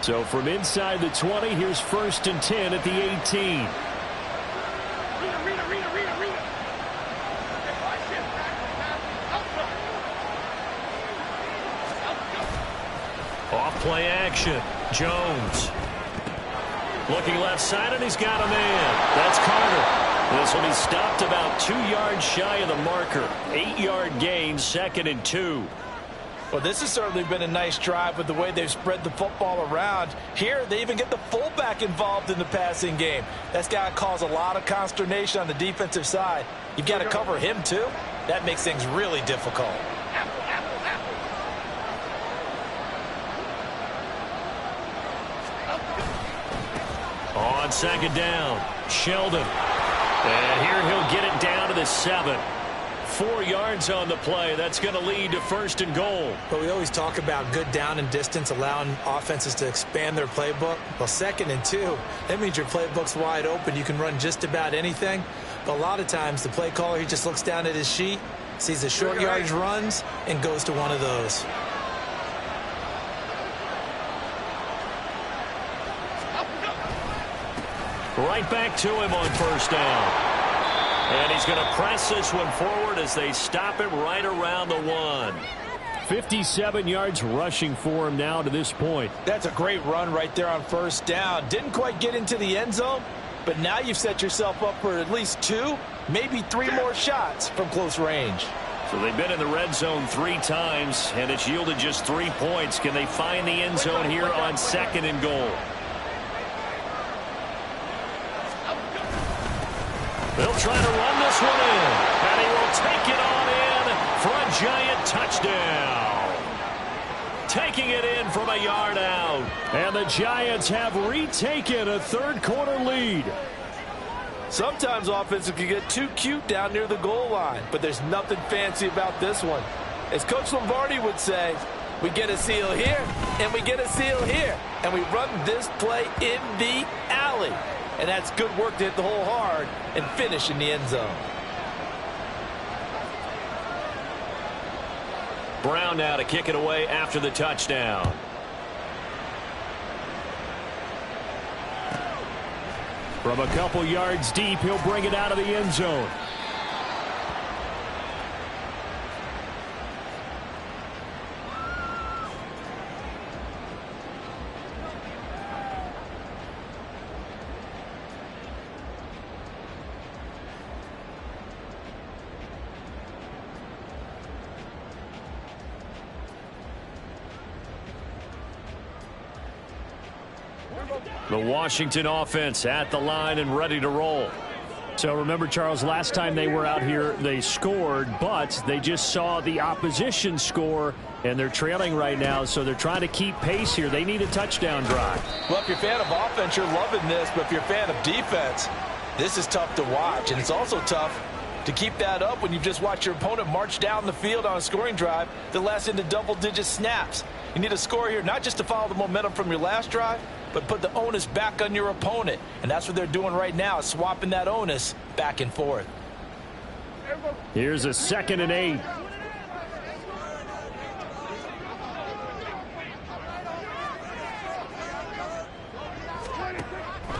So from inside the 20, here's 1st and 10 at the 18. Off play action. Jones. Looking left side, and he's got a man. That's Carter. This will be stopped about 2 yards shy of the marker. 8-yard gain, 2nd and 2. Well, this has certainly been a nice drive with the way they've spread the football around. Here, they even get the fullback involved in the passing game. That's got to cause a lot of consternation on the defensive side. You've got to cover him, too. That makes things really difficult. On 2nd down, Sheldon. And here he'll get it down to the 7. 4 yards on the play. That's going to lead to 1st and goal. But we always talk about good down and distance, allowing offenses to expand their playbook. Well, 2nd and 2, that means your playbook's wide open. You can run just about anything. But a lot of times, the play caller, he just looks down at his sheet, sees the short yardage runs, and goes to one of those. Right back to him on 1st down. And he's going to press this one forward as they stop him right around the 1. 57 yards rushing for him now to this point. That's a great run right there on 1st down. Didn't quite get into the end zone, but now you've set yourself up for at least 2, maybe 3 more shots from close range. So they've been in the red zone 3 times, and it's yielded just 3 points. Can they find the end zone here on 2nd and goal? They'll try to run this one in, and he will take it on in for a giant touchdown. Taking it in from a yard out, and the Giants have retaken a 3rd quarter lead. Sometimes offenses can get too cute down near the goal line, but there's nothing fancy about this one. As Coach Lombardi would say, we get a seal here, and we get a seal here, and we run this play in the alley. And that's good work to hit the hole hard and finish in the end zone. Brown now to kick it away after the touchdown. From a couple yards deep, he'll bring it out of the end zone. The Washington offense at the line and ready to roll. So remember, Charles, last time they were out here, they scored, but they just saw the opposition score, and they're trailing right now, so they're trying to keep pace here. They need a touchdown drive. Well, if you're a fan of offense, you're loving this, but if you're a fan of defense, this is tough to watch, and it's also tough to keep that up when you've just watched your opponent march down the field on a scoring drive that lasts into double-digit snaps. You need a score here, not just to follow the momentum from your last drive, but put the onus back on your opponent. And that's what they're doing right now, swapping that onus back and forth. Here's a 2nd and 8.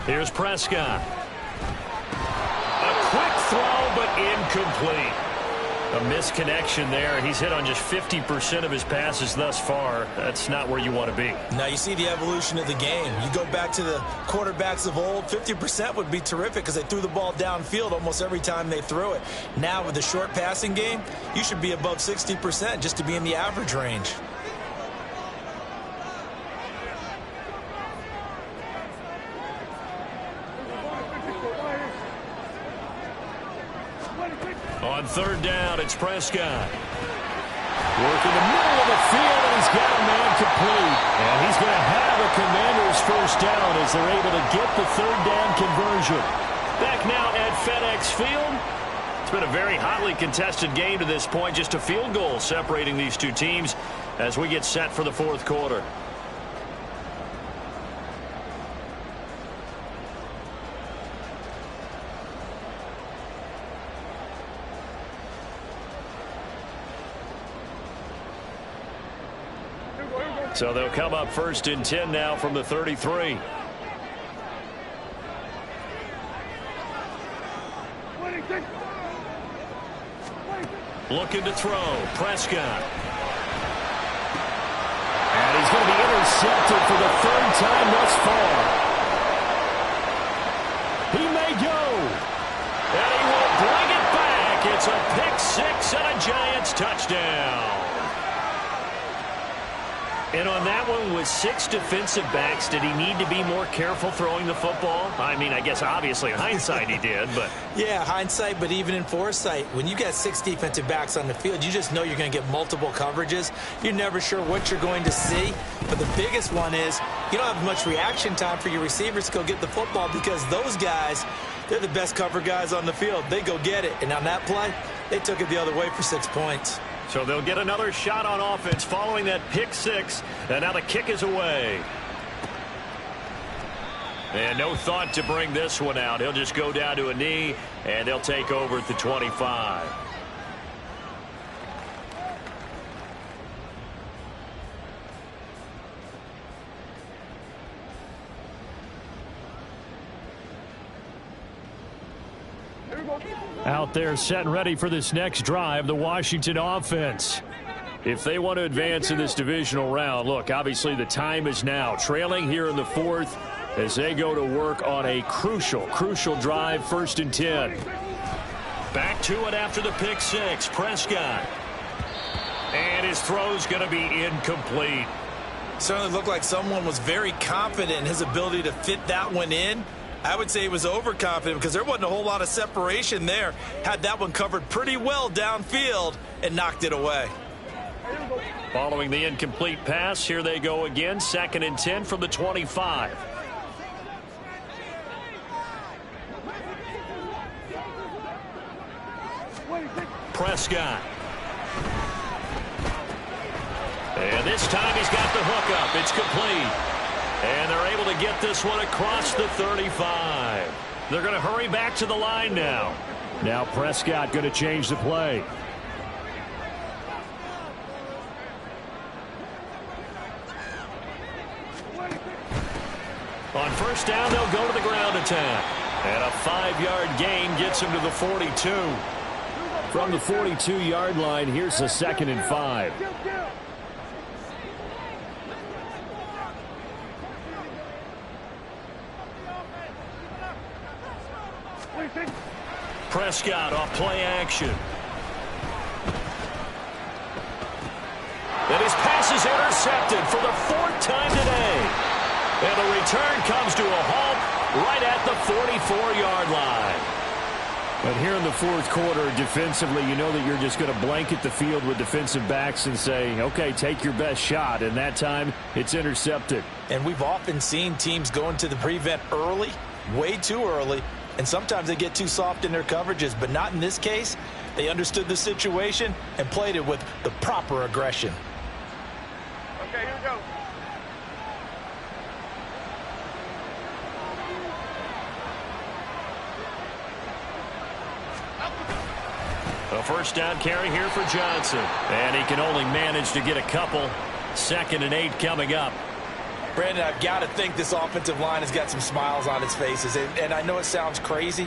Here's Prescott. A quick throw, but incomplete. A misconnection there. He's hit on just 50% of his passes thus far. That's not where you want to be. Now you see the evolution of the game. You go back to the quarterbacks of old, 50% would be terrific because they threw the ball downfield almost every time they threw it. Now with the short passing game, you should be above 60% just to be in the average range. On 3rd down, it's Prescott. Working the middle of the field, and he's got a man complete. And he's going to have a Commanders 1st down as they're able to get the 3rd down conversion. Back now at FedEx Field. It's been a very hotly contested game to this point. Just a field goal separating these two teams as we get set for the 4th quarter. So they'll come up 1st and 10 now from the 33. Looking to throw. Prescott. And he's going to be intercepted for the 3rd time thus far. He may go. And he will bring it back. It's a pick-6 and a Giants touchdown. And on that one, with 6 defensive backs, did he need to be more careful throwing the football? I mean, I guess obviously in hindsight he did, but... Yeah, hindsight, but even in foresight, when you got 6 defensive backs on the field, you just know you're going to get multiple coverages. You're never sure what you're going to see. But the biggest one is you don't have much reaction time for your receivers to go get the football because those guys, they're the best cover guys on the field. They go get it. And on that play, they took it the other way for 6 points. So they'll get another shot on offense following that pick-6, and now the kick is away. And no thought to bring this one out. He'll just go down to a knee, and they'll take over at the 25. Out there set and ready for this next drive, the Washington offense. If they want to advance in this divisional round, look, obviously the time is now. Trailing here in the 4th as they go to work on a crucial drive, 1st and 10. Back to it after the pick-6, Prescott. And his throw's going to be incomplete. Certainly looked like someone was very confident in his ability to fit that one in. I would say he was overconfident because there wasn't a whole lot of separation there. Had that one covered pretty well downfield and knocked it away. Following the incomplete pass, here they go again. 2nd and 10 from the 25. Prescott. And this time he's got the hook up. It's complete. And they're able to get this one across the 35. They're going to hurry back to the line now. Now Prescott going to change the play. On 1st down, they'll go to the ground attack. And a 5-yard gain gets him to the 42. From the 42-yard line, here's a 2nd and 5. Prescott off play action. And his pass is intercepted for the 4th time today. And the return comes to a halt right at the 44-yard line. But here in the 4th quarter, defensively, you know that you're just going to blanket the field with defensive backs and say, okay, take your best shot. And that time, it's intercepted. And we've often seen teams go into the prevent early, way too early, and sometimes they get too soft in their coverages, but not in this case. They understood the situation and played it with the proper aggression. Okay, here we go. A first down carry here for Johnson. And he can only manage to get a couple. 2nd and 8 coming up. Brandon, I've got to think this offensive line has got some smiles on its faces. And I know it sounds crazy,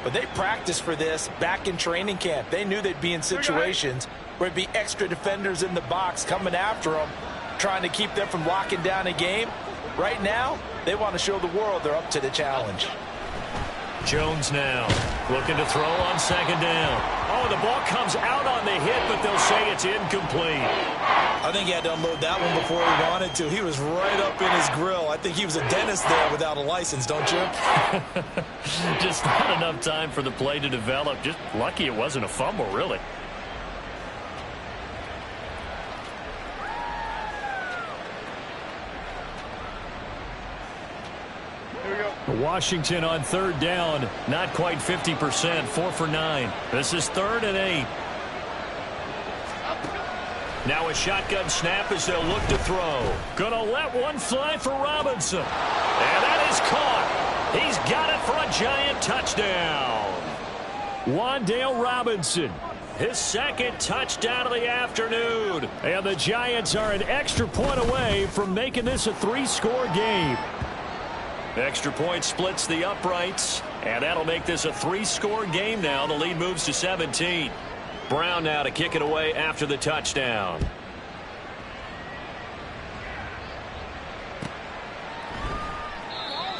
but they practiced for this back in training camp. They knew they'd be in situations where it'd be extra defenders in the box coming after them, trying to keep them from locking down a game. Right now, they want to show the world they're up to the challenge. Jones now looking to throw on 2nd down. Oh, the ball comes out on the hit, but they'll say it's incomplete. I think he had to unload that one before he wanted to. He was right up in his grill. I think he was a dentist there without a license, don't you? Just not enough time for the play to develop. Just lucky it wasn't a fumble, really. Washington on 3rd down, not quite 50%, 4 for 9. This is 3rd and 8. Now a shotgun snap as they'll look to throw. Gonna let one fly for Robinson. And that is caught. He's got it for a giant touchdown. Wan'Dale Robinson, his 2nd touchdown of the afternoon. And the Giants are an extra point away from making this a 3-score game. Extra point splits the uprights, and that'll make this a 3-score game now. The lead moves to 17. Brown now to kick it away after the touchdown.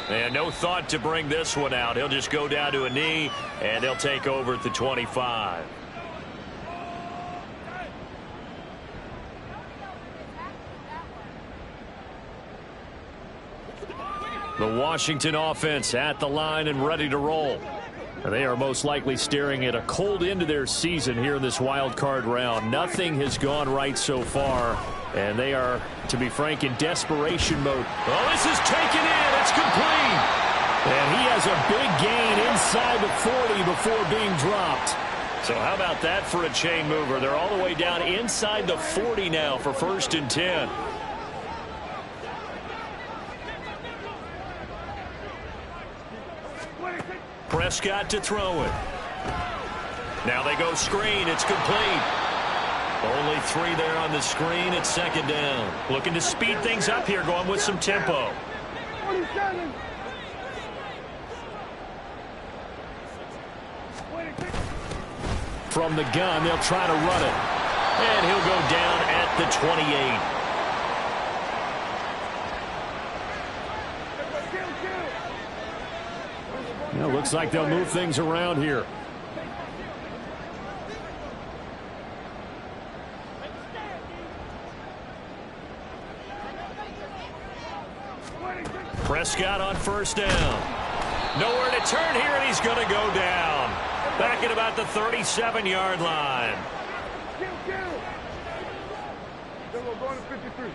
And no thought to bring this one out. He'll just go down to a knee, and they'll take over at the 25. The Washington offense at the line and ready to roll. They are most likely staring at a cold end to their season here in this wild card round. Nothing has gone right so far, and they are, to be frank, in desperation mode. Oh, this is taken in. It's complete. And he has a big gain inside the 40 before being dropped. So how about that for a chain mover? They're all the way down inside the 40 now for 1st and 10. Prescott to throw it. Now they go screen. It's complete. Only 3 there on the screen. It's 2nd down. Looking to speed things up here, going with some tempo. 47. From the gun, they'll try to run it. And he'll go down at the 28. Well, looks like they'll move things around here. Prescott on 1st down. Nowhere to turn here, and he's going to go down. Back at about the 37-yard line. Then we'll go to 53.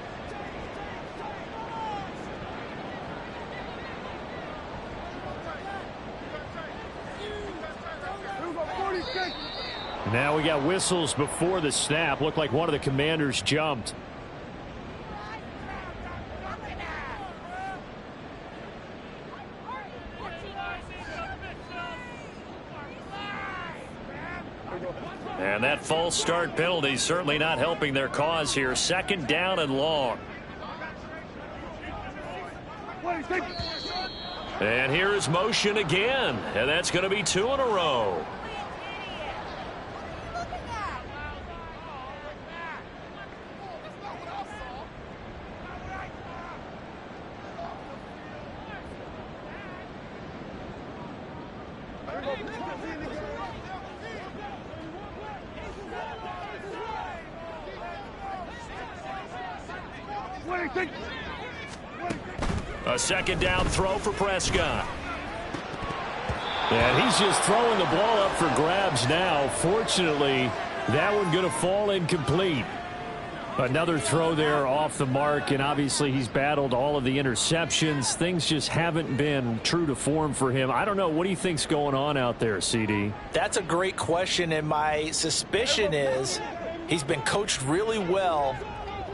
Now we got whistles before the snap. Looked like one of the Commanders jumped. And that false start penalty certainly not helping their cause here. 2nd down and long. And here is motion again. And that's going to be 2 in a row. A 2nd down throw for Prescott. And he's just throwing the ball up for grabs now. Fortunately, that one going to fall incomplete. Another throw there off the mark, and obviously he's battled all of the interceptions. Things just haven't been true to form for him. I don't know. What do you think's going on out there, CD? That's a great question, and my suspicion is he's been coached really well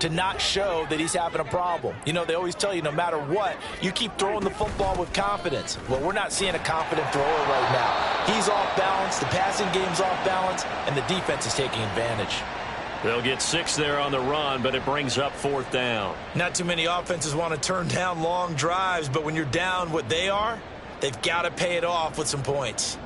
to not show that he's having a problem. You know, they always tell you no matter what, you keep throwing the football with confidence. Well, we're not seeing a confident thrower right now. He's off balance, the passing game's off balance, and the defense is taking advantage. They'll get 6 there on the run, but it brings up 4th down. Not too many offenses want to turn down long drives, but when you're down what they are, they've got to pay it off with some points.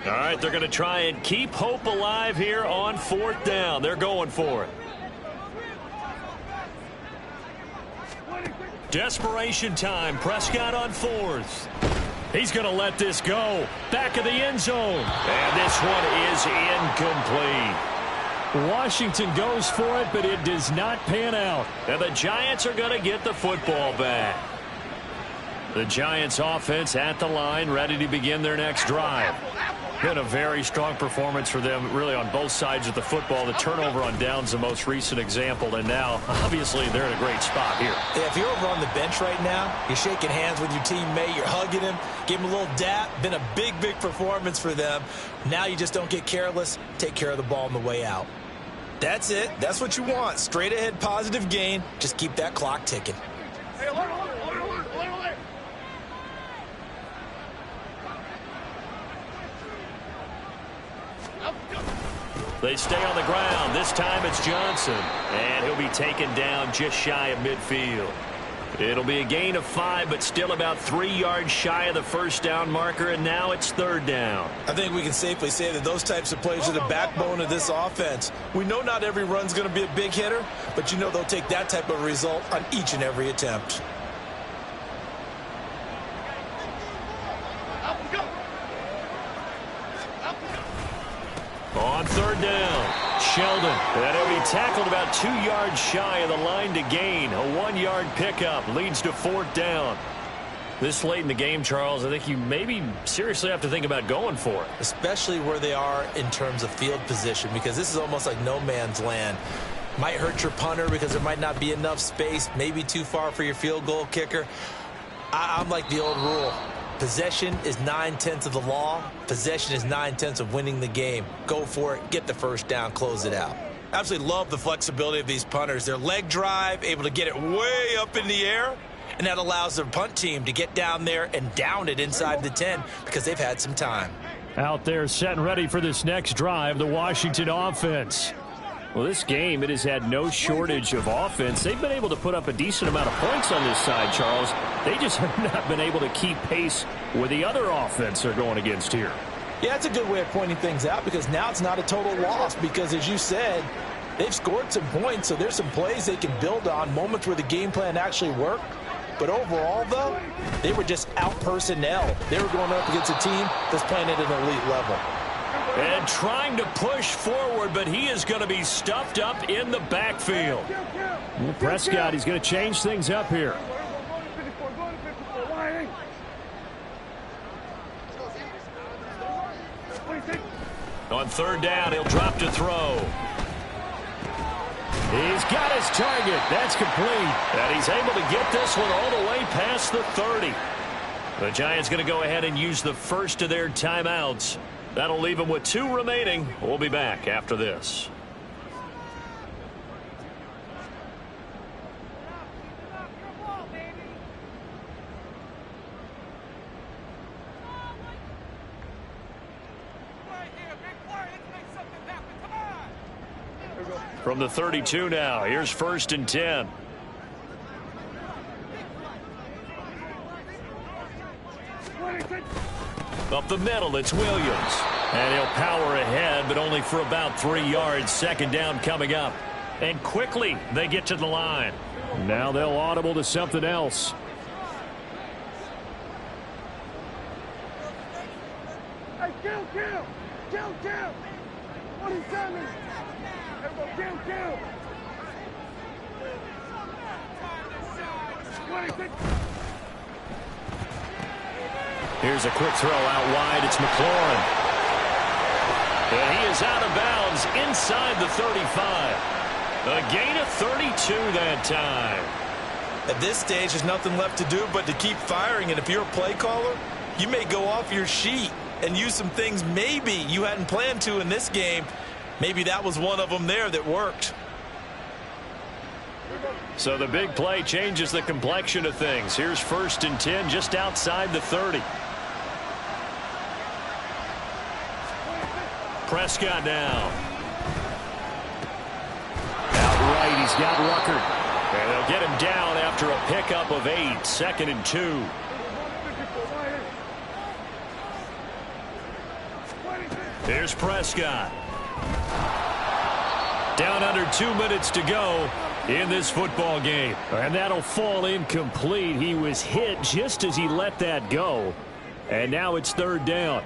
All right, they're going to try and keep hope alive here on 4th down. They're going for it. Desperation time. Prescott on 4th. He's going to let this go. Back of the end zone. And this one is incomplete. Washington goes for it, but it does not pan out. And the Giants are going to get the football back. The Giants offense at the line, ready to begin their next drive. Been a very strong performance for them, really, on both sides of the football. The turnover on downs, the most recent example, and now, obviously, they're in a great spot here. Yeah, if you're over on the bench right now, you're shaking hands with your teammate, you're hugging him, give him a little dap. Been a big, big performance for them. Now you just don't get careless. Take care of the ball on the way out. That's it. That's what you want. Straight ahead, positive gain. Just keep that clock ticking. Hey, hold on. They stay on the ground. This time it's Johnson. And he'll be taken down just shy of midfield. It'll be a gain of 5, but still about 3 yards shy of the first down marker, and now it's 3rd down. I think we can safely say that those types of plays are the backbone of this offense. We know not every run's going to be a big hitter, but you know they'll take that type of result on each and every attempt. On 3rd down, Sheldon. And he'll be tackled about 2 yards shy of the line to gain. A 1-yard pickup leads to 4th down. This late in the game, Charles, I think you maybe seriously have to think about going for it. Especially where they are in terms of field position, because this is almost like no man's land. Might hurt your punter because there might not be enough space, maybe too far for your field goal kicker. I'm like the old rule. Possession is 9/10 of the law. Possession is 9/10 of winning the game. Go for it. Get the first down. Close it out. Absolutely love the flexibility of these punters. Their leg drive, able to get it way up in the air, and that allows their punt team to get down there and down it inside the 10 because they've had some time. Out there set and ready for this next drive, the Washington offense. Well, this game, it has had no shortage of offense. They've been able to put up a decent amount of points on this side, Charles. They just have not been able to keep pace with the other offense they're going against here. Yeah, it's a good way of pointing things out because now it's not a total loss because, as you said, they've scored some points, so there's some plays they can build on, moments where the game plan actually worked. But overall, though, they were just out-personnel. They were going up against a team that's playing at an elite level. And trying to push forward, but he is going to be stuffed up in the backfield. Well, Prescott, he's going to change things up here. On 3rd down, he'll drop to throw. He's got his target. That's complete. And he's able to get this one all the way past the 30. The Giants going to go ahead and use the first of their timeouts. That'll leave them with 2 remaining. We'll be back after this. From the 32 now, here's 1st and 10. Up the middle, it's Williams. And he'll power ahead, but only for about 3 yards. 2nd down coming up. And quickly, they get to the line. Now they'll audible to something else. Hey, kill! 27! Everybody, kill! 26! Here's a quick throw out wide. It's McLaurin. And he is out of bounds inside the 35. A gain of 32 that time. At this stage, there's nothing left to do but to keep firing. And if you're a play caller, You may go off your sheet and use some things maybe you hadn't planned to in this game. Maybe that was one of them there that worked. So the big play changes the complexion of things. Here's 1st and 10 just outside the 30. Prescott now. Outright, he's got Ruckert. And they'll get him down after a pickup of 8. 2nd and 2. Here's Prescott. Down under 2 minutes to go in this football game. And that'll fall incomplete. He was hit just as he let that go. And now it's 3rd down.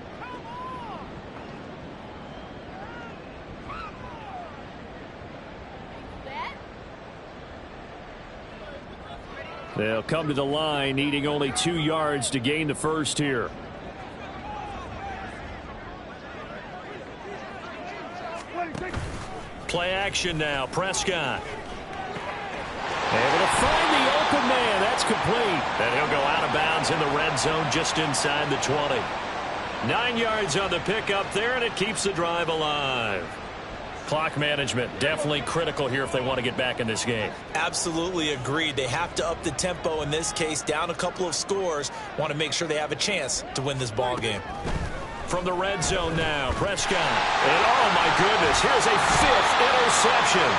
They'll come to the line, needing only 2 yards to gain the first here. Play action now. Prescott. Able to find the open man. That's complete. And he'll go out of bounds in the red zone just inside the 20. 9 yards on the pickup there, and it keeps the drive alive. Clock management definitely critical here if they want to get back in this game. Absolutely agreed. They have to up the tempo in this case, down a couple of scores. Want to make sure they have a chance to win this ball game. From the red zone now, Prescott. And oh my goodness, here's a 5th interception.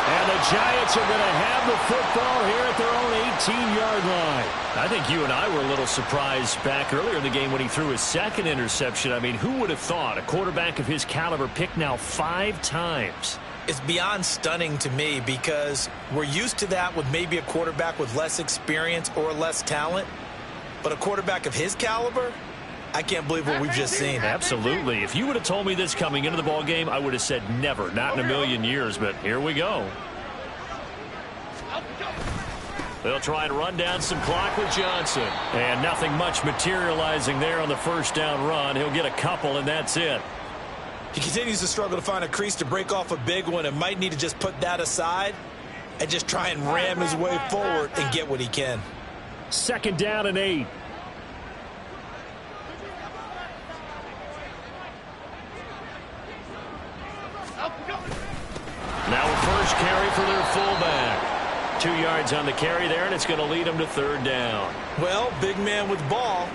And the Giants are going to have the football here at their own 18-yard line. I think you and I were a little surprised back earlier in the game when he threw his 2nd interception. I mean, who would have thought a quarterback of his caliber picked now 5 times? It's beyond stunning to me because we're used to that with maybe a quarterback with less experience or less talent. But a quarterback of his caliber, I can't believe what we've just seen. Absolutely. If you would have told me this coming into the ball game, I would have said never, not in a million years. But here we go. They'll try and run down some clock with Johnson. And nothing much materializing there on the 1st down run. He'll get a couple, and that's it. He continues to struggle to find a crease to break off a big one and might need to just put that aside and just try and ram his way forward and get what he can. 2nd down and 8. Now a first carry for their fullback. 2 yards on the carry there, and it's going to lead them to 3rd down. Well, big man with ball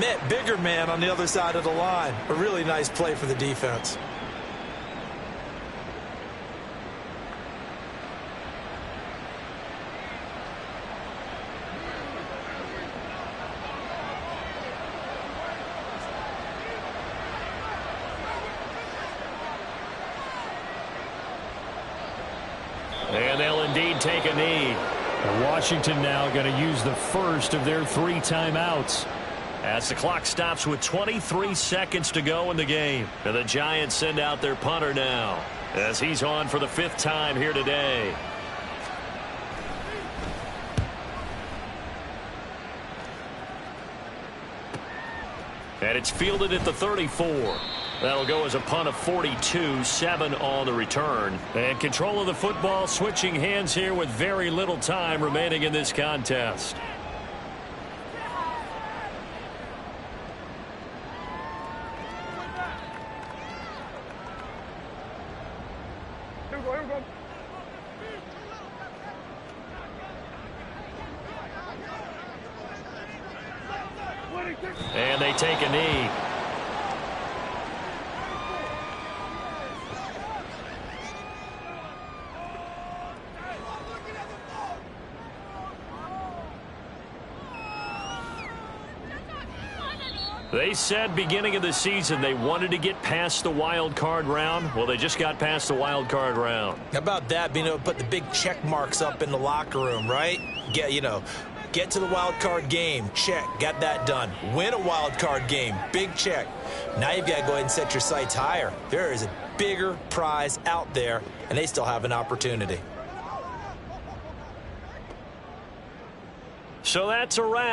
met bigger man on the other side of the line. A really nice play for the defense. And they'll indeed take a knee. And Washington now going to use the first of their 3 timeouts. As the clock stops with 23 seconds to go in the game. And the Giants send out their punter now, as he's on for the 5th time here today. And it's fielded at the 34. That'll go as a punt of 42, 7 on the return. And control of the football switching hands here with very little time remaining in this contest. Here we go, here we go. And they take a knee. They said beginning of the season they wanted to get past the wild card round. Well, they just got past the wild card round. How about that, being able to put the big check marks up in the locker room, right? Get to the wild card game, check, got that done. Win a wild card game, big check. Now you've got to go ahead and set your sights higher. There is a bigger prize out there, and they still have an opportunity. So that's a wrap.